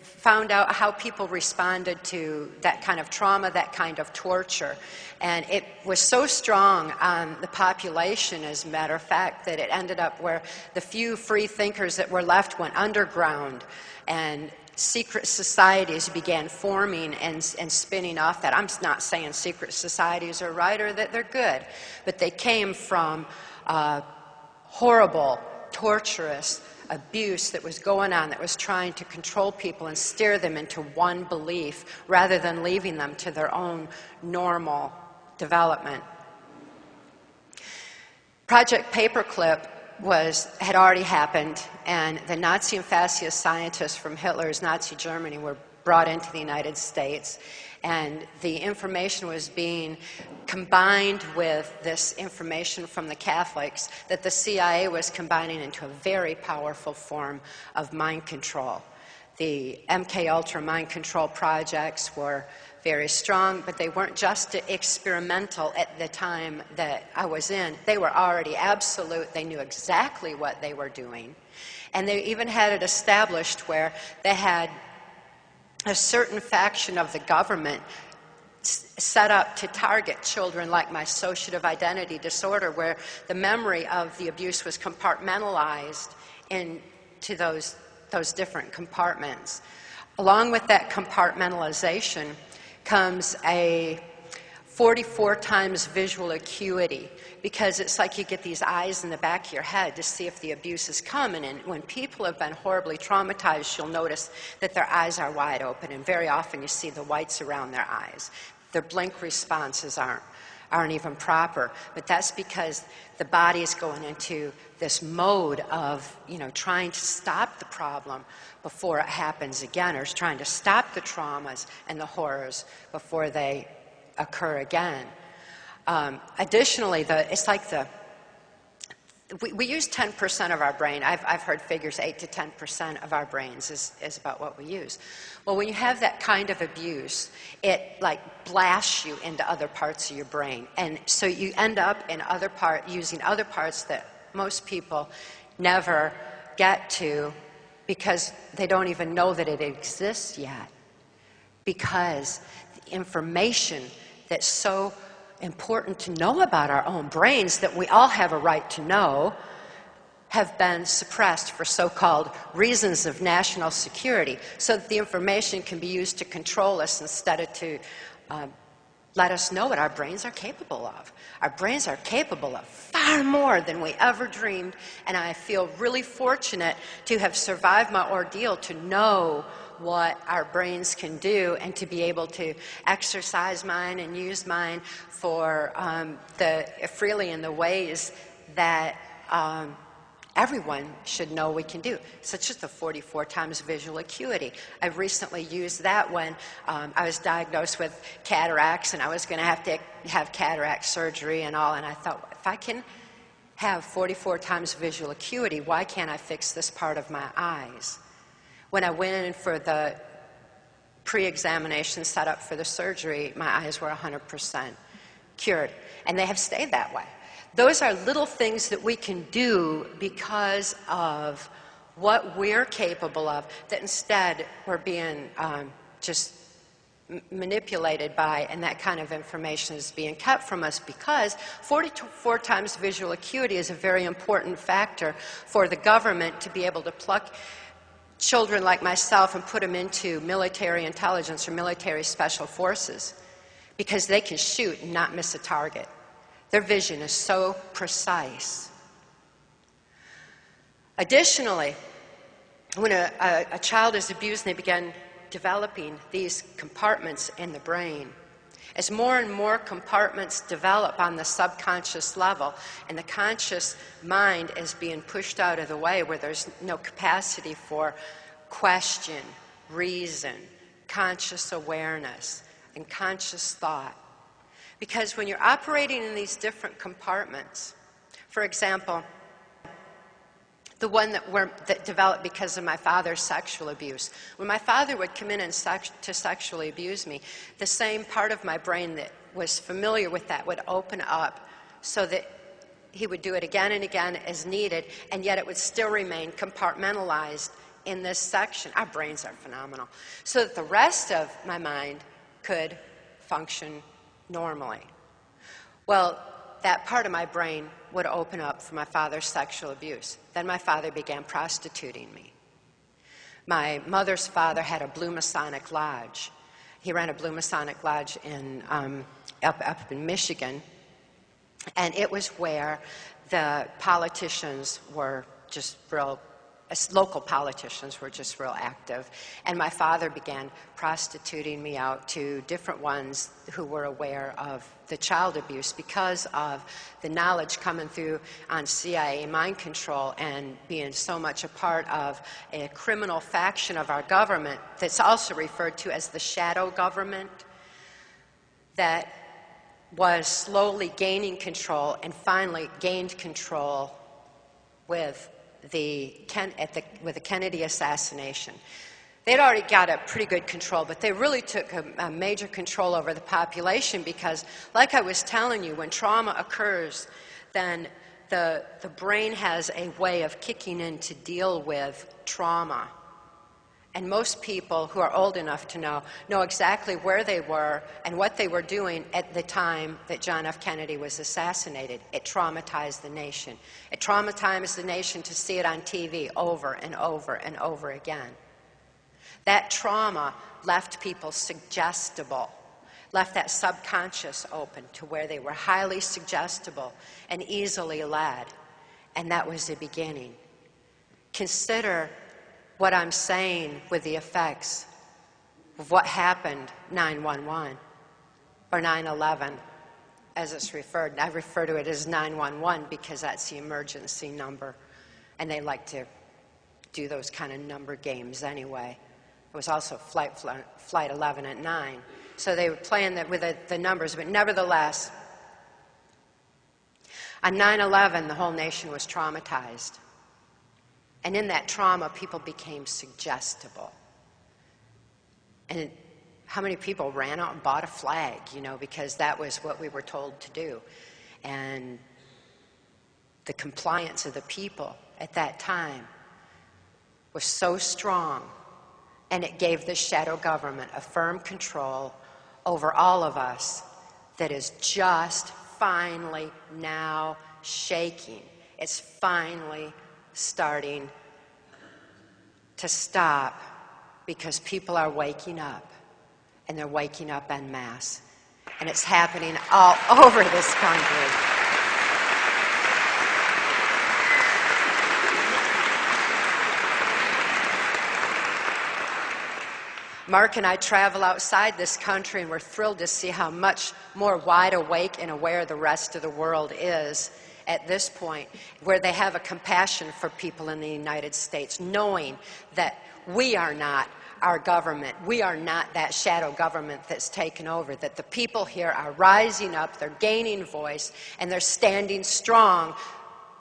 found out how people responded to that kind of trauma, that kind of torture. And it was so strong on the population, as a matter of fact, that it ended up where the few free thinkers that were left went underground, and secret societies began forming and spinning off that. I'm not saying secret societies are right or that they're good, but they came from horrible, torturous abuse that was going on, that was trying to control people and steer them into one belief rather than leaving them to their own normal development. Project Paperclip had already happened, and the Nazi and fascist scientists from Hitler's Nazi Germany were brought into the United States, and the information was being combined with this information from the Catholics that the CIA was combining into a very powerful form of mind control. The MKUltra mind control projects were very strong, but they weren't just experimental at the time that I was in. They were already absolute. They knew exactly what they were doing. And they even had it established where they had a certain faction of the government set up to target children like my dissociative identity disorder, where the memory of the abuse was compartmentalized into those different compartments. Along with that compartmentalization comes a 44 times visual acuity, because it's like you get these eyes in the back of your head to see if the abuse is coming. And when people have been horribly traumatized, you'll notice that their eyes are wide open, and very often you see the whites around their eyes. Their blink responses aren't aren't even proper. But that's because the body is going into this mode of, trying to stop the problem before it happens again, or is trying to stop the traumas and the horrors before they occur again. Additionally, it's like we use 10% of our brain. I've heard figures 8 to 10% of our brains is about what we use. Well, when you have that kind of abuse, it like blasts you into other parts of your brain. And so you end up in using other parts that most people never get to because they don't even know that it exists yet. Because the information that's so important to know about our own brains that we all have a right to know have been suppressed for so-called reasons of national security, so that the information can be used to control us instead of to let us know what our brains are capable of. Our brains are capable of far more than we ever dreamed, and I feel really fortunate to have survived my ordeal to know what our brains can do and to be able to exercise mine and use mine for freely in the ways that everyone should know we can do, such as the 44 times visual acuity. I recently used that when I was diagnosed with cataracts and I was going to have cataract surgery and all, and I thought, if I can have 44 times visual acuity, why can't I fix this part of my eyes? When I went in for the pre-examination set up for the surgery, my eyes were 100% cured, and they have stayed that way. Those are little things that we can do because of what we're capable of, that instead we're being just manipulated by, and that kind of information is being kept from us because 44 times visual acuity is a very important factor for the government to be able to pluck children like myself and put them into military intelligence or military special forces, because they can shoot and not miss a target. Their vision is so precise. Additionally, when a child is abused and they begin developing these compartments in the brain, as more and more compartments develop on the subconscious level and the conscious mind is being pushed out of the way, where there's no capacity for question, reason, conscious awareness, and conscious thought. Because when you're operating in these different compartments, for example, the one that developed because of my father's sexual abuse. When my father would come in and to sexually abuse me, the same part of my brain that was familiar with that would open up so that he would do it again and again as needed, and yet it would still remain compartmentalized in this section. Our brains are phenomenal. So that the rest of my mind could function normally. Well, that part of my brain would open up for my father's sexual abuse. Then my father began prostituting me. My mother's father had a Blue Masonic Lodge. He ran a Blue Masonic Lodge up in Michigan, and it was where the politicians were just real, local politicians were just real active. And my father began prostituting me out to different ones who were aware of the child abuse because of the knowledge coming through on CIA mind control and being so much a part of a criminal faction of our government that's also referred to as the shadow government, that was slowly gaining control and finally gained control with the Kennedy assassination. They'd already got a pretty good control, but they really took a major control over the population because, like I was telling you, when trauma occurs, then the brain has a way of kicking in to deal with trauma. And most people who are old enough to know exactly where they were and what they were doing at the time that John F. Kennedy was assassinated. It traumatized the nation. It traumatized the nation to see it on TV over and over and over again. That trauma left people suggestible, left that subconscious open to where they were highly suggestible and easily led. And that was the beginning. Consider what I'm saying with the effects of what happened 9/11 or 9/11 as it's referred. And I refer to it as 911 because that's the emergency number. And they like to do those kind of number games anyway. It was also Flight 11 at 9. So they were playing that with the numbers, but nevertheless, on 9/11, the whole nation was traumatized. And in that trauma, people became suggestible. And how many people ran out and bought a flag, you know, because that was what we were told to do. And the compliance of the people at that time was so strong, and it gave the shadow government a firm control over all of us that is just finally now shaking. It's finally starting to stop because people are waking up, and they're waking up en masse. And it's happening all over this country. Mark and I travel outside this country, and we're thrilled to see how much more wide awake and aware the rest of the world is at this point, where they have a compassion for people in the United States, knowing that we are not our government. We are not that shadow government that's taken over, that the people here are rising up, they're gaining voice, and they're standing strong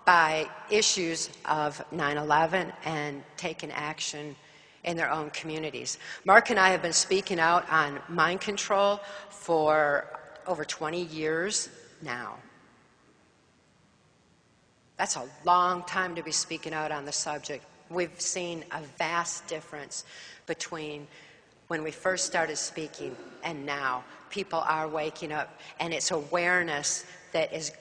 by issues of 9/11 and taking action in their own communities. Mark and I have been speaking out on mind control for over 20 years now. That's a long time to be speaking out on the subject. We've seen a vast difference between when we first started speaking and now. People are waking up, and it's awareness that is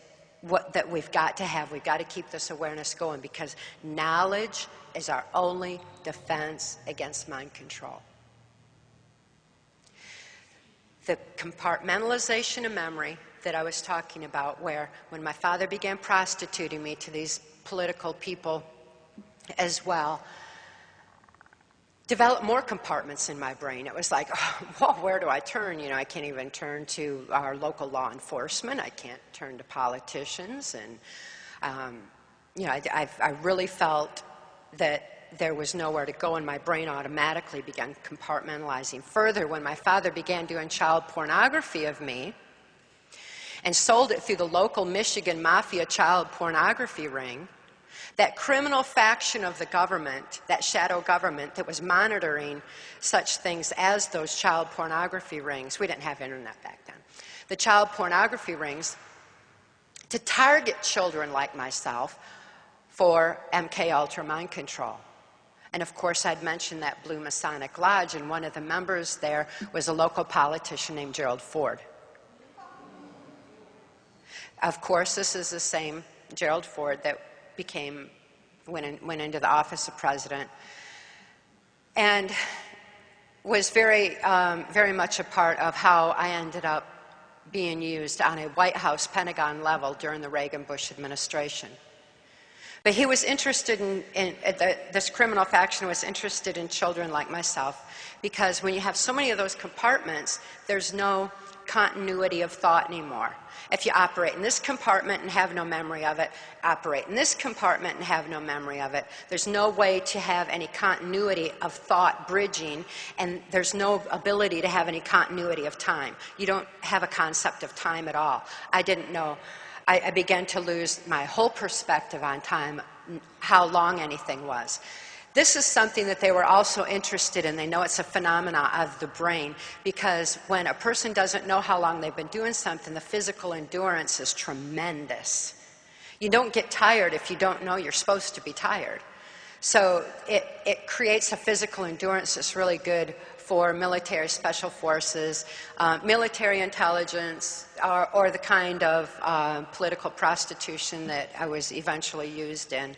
that we've got to have. We've got to keep this awareness going, because knowledge is our only defense against mind control. The compartmentalization of memory that I was talking about, where when my father began prostituting me to these political people as well, developed more compartments in my brain. It was like, oh, well, where do I turn? You know, I can't even turn to our local law enforcement. I can't turn to politicians. And, you know, I really felt that there was nowhere to go, and my brain automatically began compartmentalizing. Further, when my father began doing child pornography of me and sold it through the local Michigan Mafia child pornography ring, that criminal faction of the government, that shadow government that was monitoring such things as those child pornography rings, we didn't have internet back then, the child pornography rings, to target children like myself for MK Ultra mind control. And of course, I'd mentioned that Blue Masonic Lodge, and one of the members there was a local politician named Gerald Ford. Of course, this is the same Gerald Ford that went into the office of president, and was very much a part of how I ended up being used on a White House Pentagon level during the Reagan-Bush administration. But he was interested this criminal faction was interested in children like myself, because when you have so many of those compartments, there's no continuity of thought anymore. If you operate in this compartment and have no memory of it, operate in this compartment and have no memory of it, there's no way to have any continuity of thought bridging, and there's no ability to have any continuity of time. You don't have a concept of time at all. I didn't know. I began to lose my whole perspective on time, how long anything was. This is something that they were also interested in. They know it's a phenomena of the brain, because when a person doesn't know how long they've been doing something, the physical endurance is tremendous. You don't get tired if you don't know you're supposed to be tired. So it creates a physical endurance that's really good for military special forces, military intelligence, or the kind of political prostitution that I was eventually used in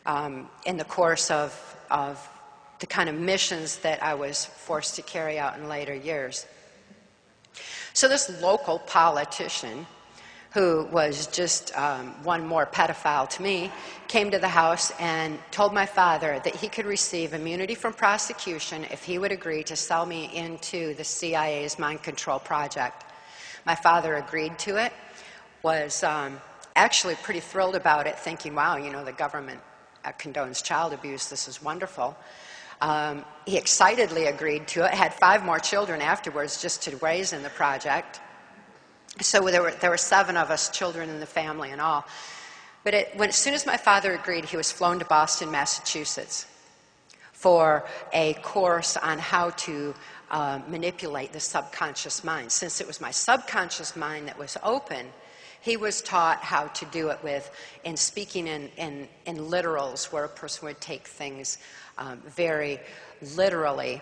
the course of the kind of missions that I was forced to carry out in later years. So this local politician, who was just one more pedophile to me, came to the house and told my father that he could receive immunity from prosecution if he would agree to sell me into the CIA's mind control project. My father agreed to it, was actually pretty thrilled about it, thinking, wow, you know, the government condones child abuse, this is wonderful. He excitedly agreed to it, had 5 more children afterwards just to raise in the project. So there were 7 of us children in the family in all. But as soon as my father agreed, he was flown to Boston, Massachusetts for a course on how to manipulate the subconscious mind. Since it was my subconscious mind that was open, he was taught how to do it in speaking in literals, where a person would take things very literally.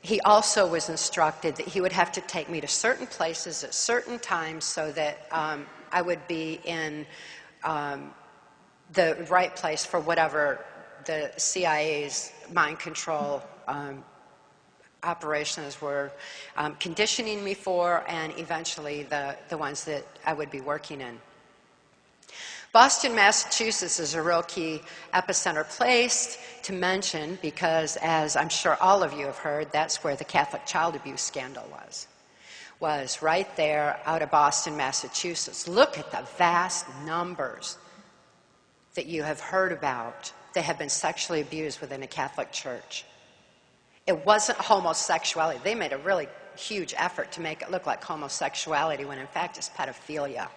He also was instructed that he would have to take me to certain places at certain times so that I would be in the right place for whatever the CIA's mind control operations were conditioning me for, and eventually the ones that I would be working in. Boston, Massachusetts is a real key epicenter place to mention because, as I'm sure all of you have heard, that's where the Catholic child abuse scandal was right there out of Boston, Massachusetts. Look at the vast numbers that you have heard about that have been sexually abused within a Catholic church. It wasn't homosexuality. They made a really huge effort to make it look like homosexuality when in fact it's pedophilia.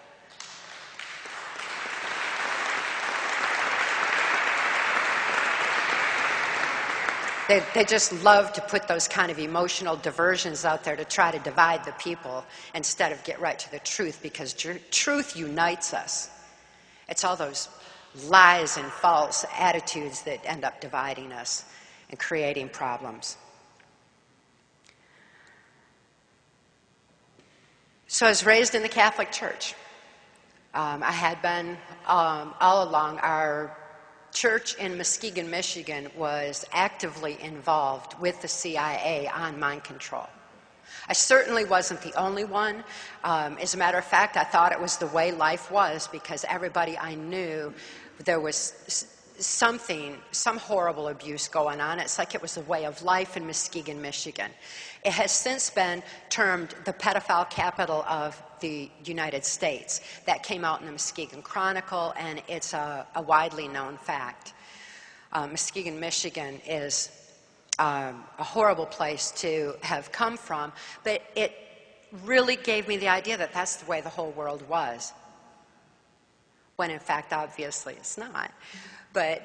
They just love to put those kind of emotional diversions out there to try to divide the people instead of get right to the truth, because truth unites us. It's all those lies and false attitudes that end up dividing us and creating problems. So I was raised in the Catholic Church. I had been all along. Our church in Muskegon, Michigan was actively involved with the CIA on mind control. I certainly wasn't the only one. As a matter of fact, I thought it was the way life was, because everybody I knew, there was some horrible abuse going on. It's like it was a way of life in Muskegon, Michigan. It has since been termed the pedophile capital of the United States. That came out in the Muskegon Chronicle, and it's a widely known fact. Muskegon, Michigan is a horrible place to have come from, but it really gave me the idea that that's the way the whole world was, when in fact, obviously, it's not. But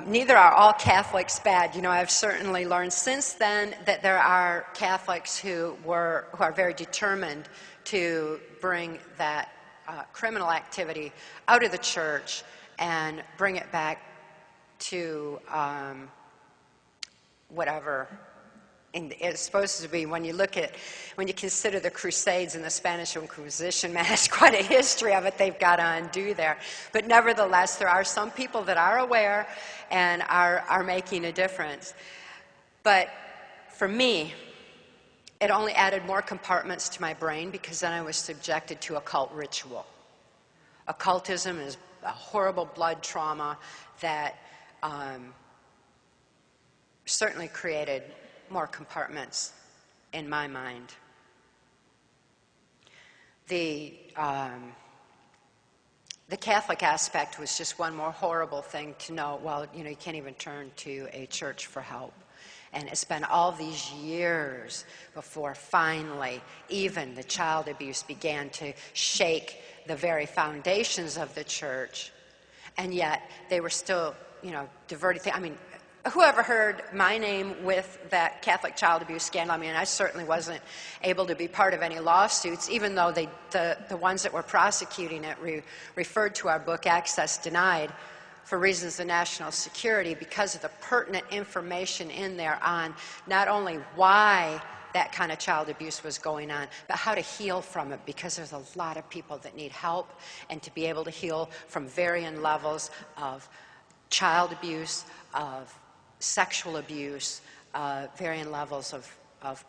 neither are all Catholics bad. You know, I've certainly learned since then that there are Catholics who are very determined to bring that criminal activity out of the church and bring it back to whatever. And it's supposed to be, when you consider the Crusades and the Spanish Inquisition, man, it's quite a history of it they've got to undo there. But nevertheless, there are some people that are aware and are making a difference. But for me, it only added more compartments to my brain, because then I was subjected to occult ritual. Occultism is a horrible blood trauma that certainly created more compartments in my mind. The Catholic aspect was just one more horrible thing to know. Well, you know, you can't even turn to a church for help. And it's been all these years before finally even the child abuse began to shake the very foundations of the church. And yet they were still, you know, diverting things. I mean, whoever heard my name with that Catholic child abuse scandal? I mean, I certainly wasn't able to be part of any lawsuits, even though the ones that were prosecuting it referred to our book, Access Denied, for reasons of national security, because of the pertinent information in there on not only why that kind of child abuse was going on, but how to heal from it, because there's a lot of people that need help, and to be able to heal from varying levels of child abuse, of sexual abuse, varying levels of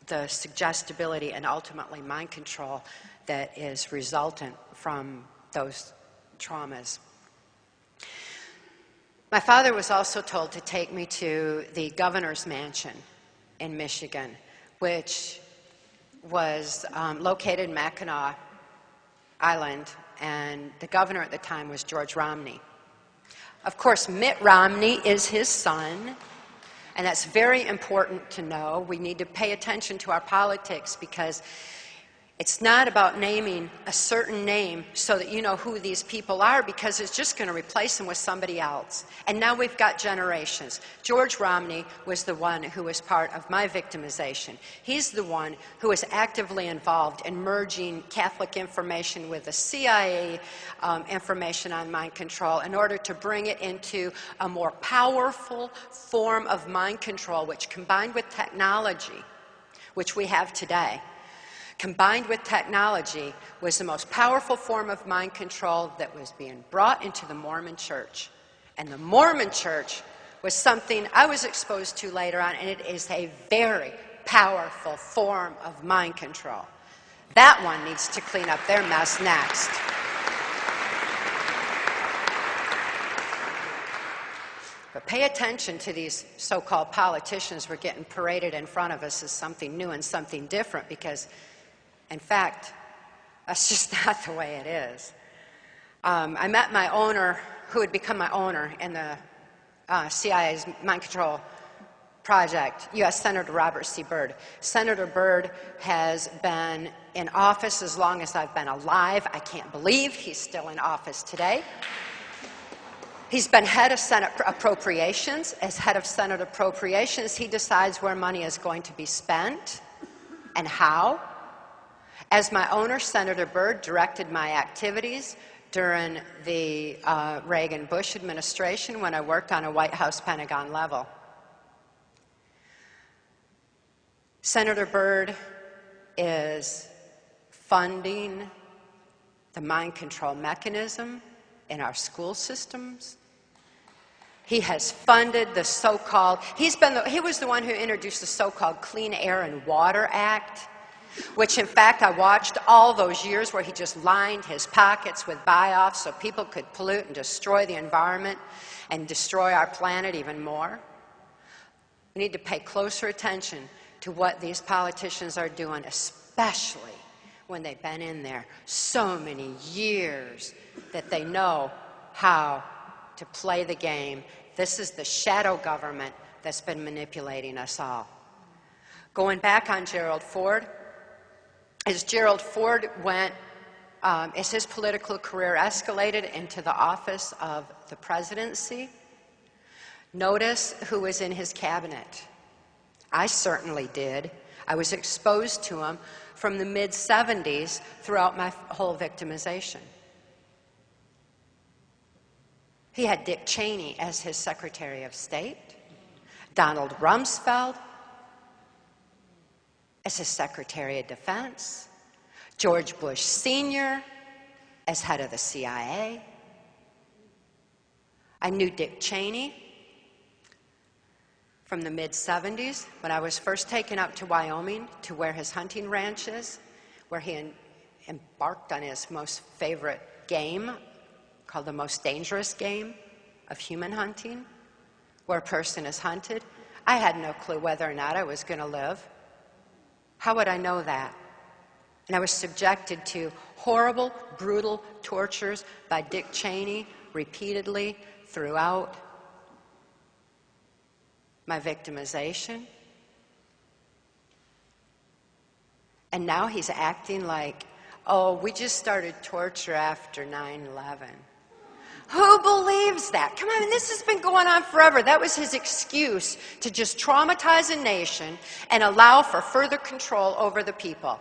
the suggestibility and ultimately mind control that is resultant from those traumas. My father was also told to take me to the governor's mansion in Michigan, which was located in Mackinac Island, and the governor at the time was George Romney. Of course, Mitt Romney is his son, and that's very important to know. We need to pay attention to our politics because it's not about naming a certain name so that you know who these people are, because it's just going to replace them with somebody else. And now we've got generations. George Romney was the one who was part of my victimization. He's the one who was actively involved in merging Catholic information with the CIA information on mind control in order to bring it into a more powerful form of mind control, which combined with technology, which we have today, combined with technology, was the most powerful form of mind control that was being brought into the Mormon Church. And the Mormon Church was something I was exposed to later on, and it is a very powerful form of mind control. That one needs to clean up their mess next. But pay attention to these so-called politicians we're getting paraded in front of us as something new and something different, because in fact, that's just not the way it is. I met my owner, who had become my owner in the CIA's mind control project, U.S. Senator Robert C. Byrd. Senator Byrd has been in office as long as I've been alive. I can't believe he's still in office today. He's been head of Senate Appropriations. As head of Senate Appropriations, he decides where money is going to be spent and how. As my owner, Senator Byrd directed my activities during the Reagan-Bush administration when I worked on a White House Pentagon level. Senator Byrd is funding the mind control mechanism in our school systems. He has funded the so-called, he was the one who introduced the so-called Clean Air and Water Act, which in fact I watched all those years where he just lined his pockets with buy-offs so people could pollute and destroy the environment and destroy our planet even more. We need to pay closer attention to what these politicians are doing, especially when they've been in there so many years that they know how to play the game. This is the shadow government that's been manipulating us all. Going back on Gerald Ford, as Gerald Ford went, as his political career escalated into the office of the presidency, notice who was in his cabinet. I certainly did. I was exposed to him from the mid-'70s throughout my whole victimization. He had Dick Cheney as his Secretary of State, Donald Rumsfeld as his Secretary of Defense, George Bush Sr. as head of the CIA. I knew Dick Cheney from the mid-'70s when I was first taken up to Wyoming to where his hunting ranch is, where he embarked on his most favorite game called the most dangerous game of human hunting, where a person is hunted. I had no clue whether or not I was going to live. How would I know that? And I was subjected to horrible, brutal tortures by Dick Cheney repeatedly throughout my victimization. And now he's acting like, oh, we just started torture after 9/11. Who believes that? Come on, this has been going on forever. That was his excuse to just traumatize a nation and allow for further control over the people.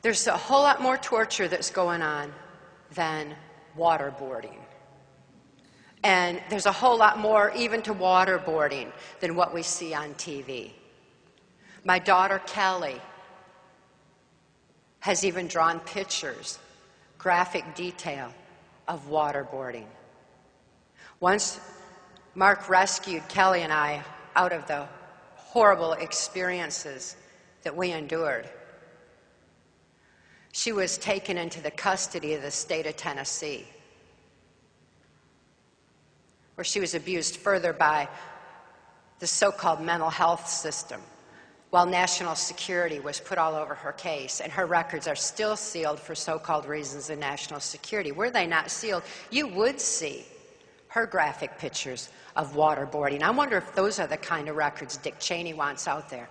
There's a whole lot more torture that's going on than waterboarding. And there's a whole lot more even to waterboarding than what we see on TV. My daughter Kelly has even drawn pictures, graphic detail of waterboarding. Once Mark rescued Kelly and I out of the horrible experiences that we endured. She was taken into the custody of the state of Tennessee. where she was abused further by the so-called mental health system, while national security was put all over her case, and her records are still sealed for so-called reasons in national security. Were they not sealed, you would see her graphic pictures of waterboarding. I wonder if those are the kind of records Dick Cheney wants out there,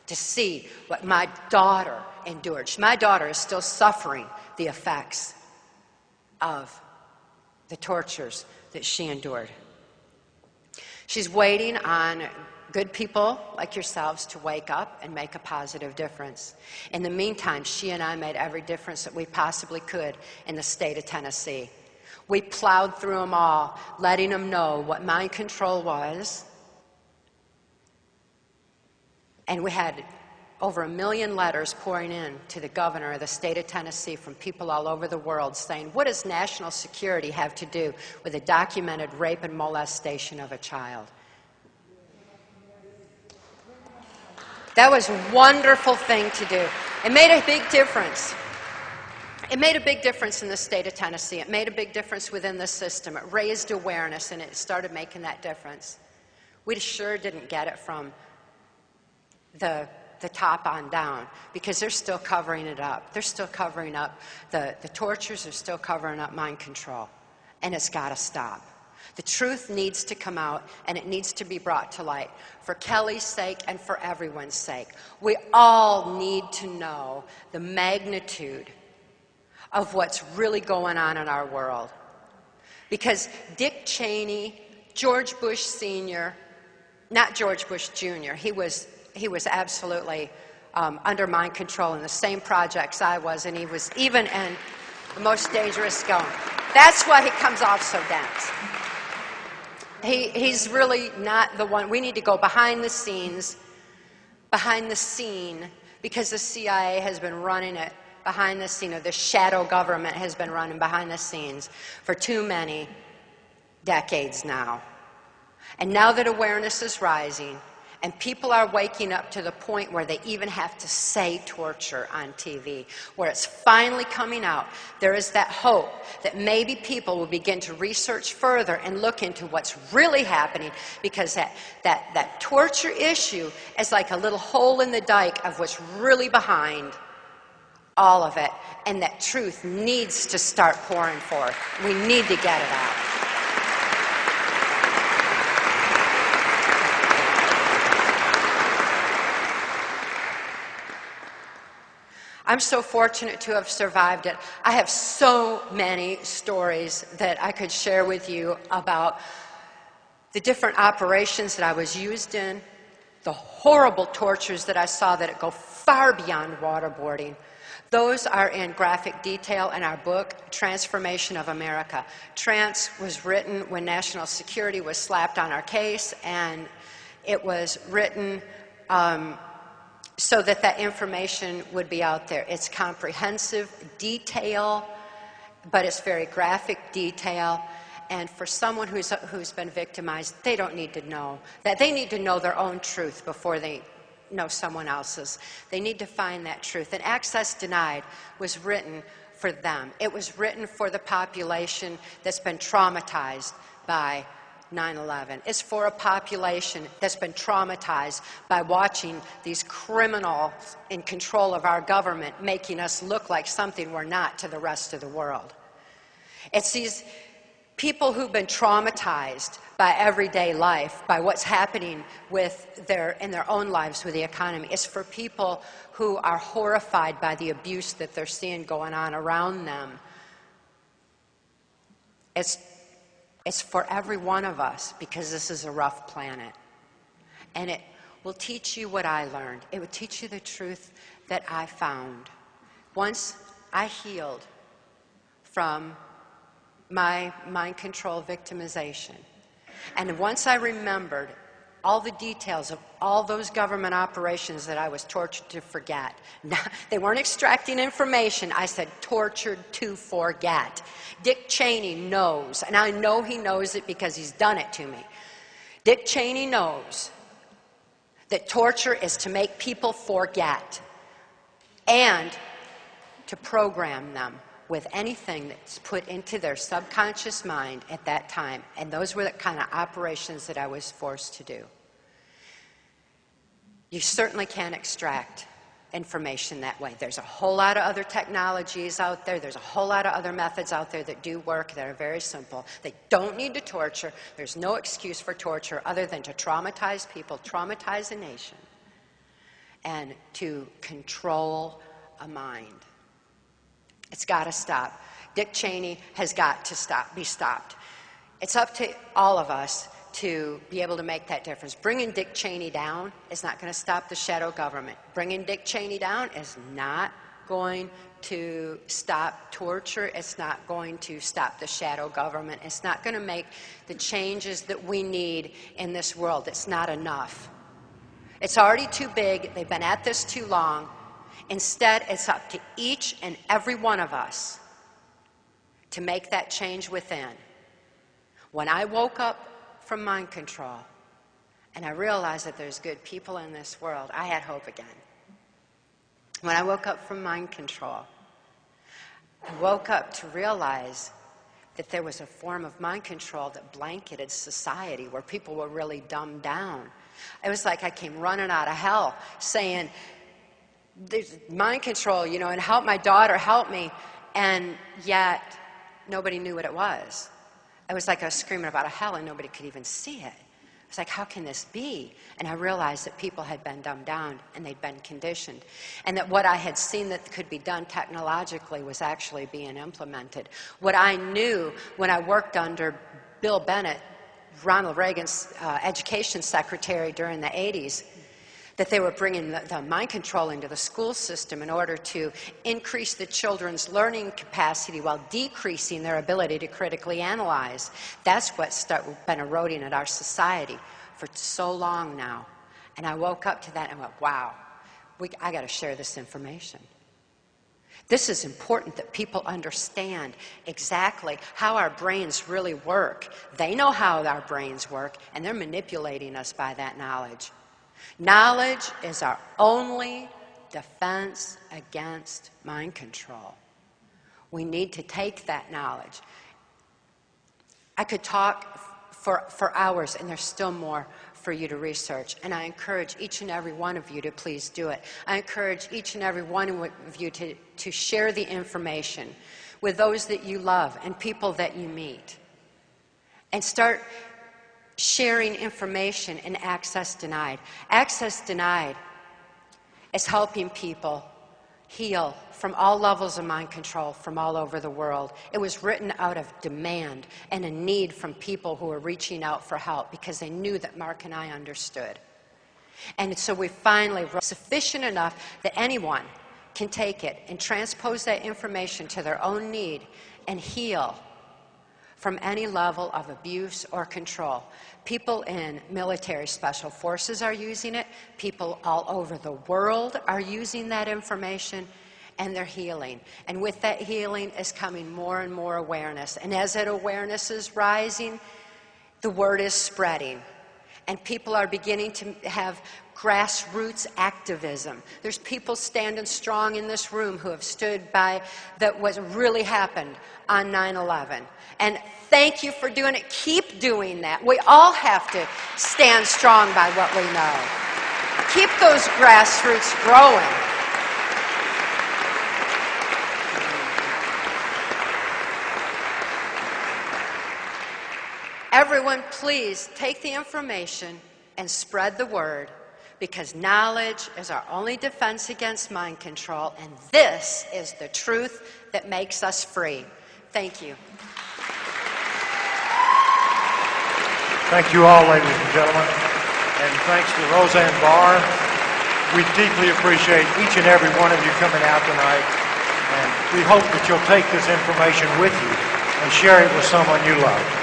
to see what my daughter endured. My daughter is still suffering the effects of the tortures that she endured. She's waiting on good people like yourselves to wake up and make a positive difference. In the meantime, she and I made every difference that we possibly could in the state of Tennessee. We plowed through them all, letting them know what mind control was. And we had over 1 million letters pouring in to the governor of the state of Tennessee from people all over the world saying, what does national security have to do with the documented rape and molestation of a child? That was a wonderful thing to do. It made a big difference. It made a big difference in the state of Tennessee. It made a big difference within the system. It raised awareness, and it started making that difference. We sure didn't get it from the top on down, because they're still covering it up. They're still covering up the tortures. They're still covering up mind control. And it's got to stop. The truth needs to come out, and it needs to be brought to light for Kelly's sake and for everyone's sake. We all need to know the magnitude of what's really going on in our world. Because Dick Cheney, George Bush Sr., not George Bush Jr., he was absolutely under mind control in the same projects I was, and he was even in the most dangerous going. That's why he comes off so dense. He's really not the one. We need to go behind the scene, because the CIA has been running it behind the scene, or the shadow government has been running behind the scenes for too many decades now. And now that awareness is rising, and people are waking up to the point where they even have to say torture on TV, where it's finally coming out, there is that hope that maybe people will begin to research further and look into what's really happening, because that torture issue is like a little hole in the dike of what's really behind all of it, and that truth needs to start pouring forth. We need to get it out. I'm so fortunate to have survived it. I have so many stories that I could share with you about the different operations that I was used in, the horrible tortures that I saw that go far beyond waterboarding. Those are in graphic detail in our book, Transformation of America. Trans was written when national security was slapped on our case, and it was written so that that information would be out there. It's comprehensive detail, but it's very graphic detail. And for someone who's been victimized, they don't need to know that. They need to know their own truth before they know someone else's. They need to find that truth. And Access Denied was written for them. It was written for the population that's been traumatized by 9/11. It's for a population that's been traumatized by watching these criminals in control of our government making us look like something we're not to the rest of the world. It's these people who've been traumatized by everyday life, by what's happening in their own lives with the economy. It's for people who are horrified by the abuse that they're seeing going on around them. It's for every one of us, because this is a rough planet. And it will teach you what I learned. It will teach you the truth that I found. Once I healed from my mind control victimization, and once I remembered all the details of all those government operations that I was tortured to forget. Now, they weren't extracting information. I said tortured to forget. Dick Cheney knows, and I know he knows it because he's done it to me. Dick Cheney knows that torture is to make people forget and to program them with anything that's put into their subconscious mind at that time. And those were the kind of operations that I was forced to do. You certainly can't extract information that way. There's a whole lot of other technologies out there. There's a whole lot of other methods out there that do work that are very simple. They don't need to torture. There's no excuse for torture other than to traumatize people, traumatize a nation, and to control a mind. It's got to stop. Dick Cheney has got to be stopped. It's up to all of us to be able to make that difference. Bringing Dick Cheney down is not going to stop the shadow government. Bringing Dick Cheney down is not going to stop torture. It's not going to stop the shadow government. It's not going to make the changes that we need in this world. It's not enough. It's already too big. They've been at this too long. Instead, it's up to each and every one of us to make that change within. When I woke up from mind control, and I realized that there's good people in this world, I had hope again. When I woke up from mind control, I woke up to realize that there was a form of mind control that blanketed society where people were really dumbed down. It was like I came running out of hell saying, there's mind control, you know, and help my daughter, help me, and yet nobody knew what it was. It was like I was screaming about a hell and nobody could even see it. It was like, how can this be? And I realized that people had been dumbed down and they'd been conditioned. And that what I had seen that could be done technologically was actually being implemented. What I knew when I worked under Bill Bennett, Ronald Reagan's education secretary during the 80s, that they were bringing the mind control into the school system in order to increase the children's learning capacity while decreasing their ability to critically analyze. That's what's been eroding at our society for so long now. And I woke up to that and went, wow, I got to share this information. This is important that people understand exactly how our brains really work. They know how our brains work, and they're manipulating us by that knowledge. Knowledge is our only defense against mind control. We need to take that knowledge. I could talk for hours, and there's still more for you to research. And I encourage each and every one of you to please do it. I encourage each and every one of you to share the information with those that you love and people that you meet. And start sharing information in Access Denied. Access Denied is helping people heal from all levels of mind control from all over the world. It was written out of demand and a need from people who were reaching out for help because they knew that Mark and I understood. And so we finally wrote sufficient enough that anyone can take it and transpose that information to their own need and heal from any level of abuse or control. People in military special forces are using it. People all over the world are using that information, and they're healing. And with that healing is coming more and more awareness. And as that awareness is rising, the word is spreading. And people are beginning to have grassroots activism. There's people standing strong in this room who have stood by what really happened on 9/11. And thank you for doing it. Keep doing that. We all have to stand strong by what we know. Keep those grassroots growing. Everyone, please take the information and spread the word, because knowledge is our only defense against mind control, and this is the truth that makes us free. Thank you. Thank you all, ladies and gentlemen, and thanks to Roseanne Barr. We deeply appreciate each and every one of you coming out tonight, and we hope that you'll take this information with you and share it with someone you love.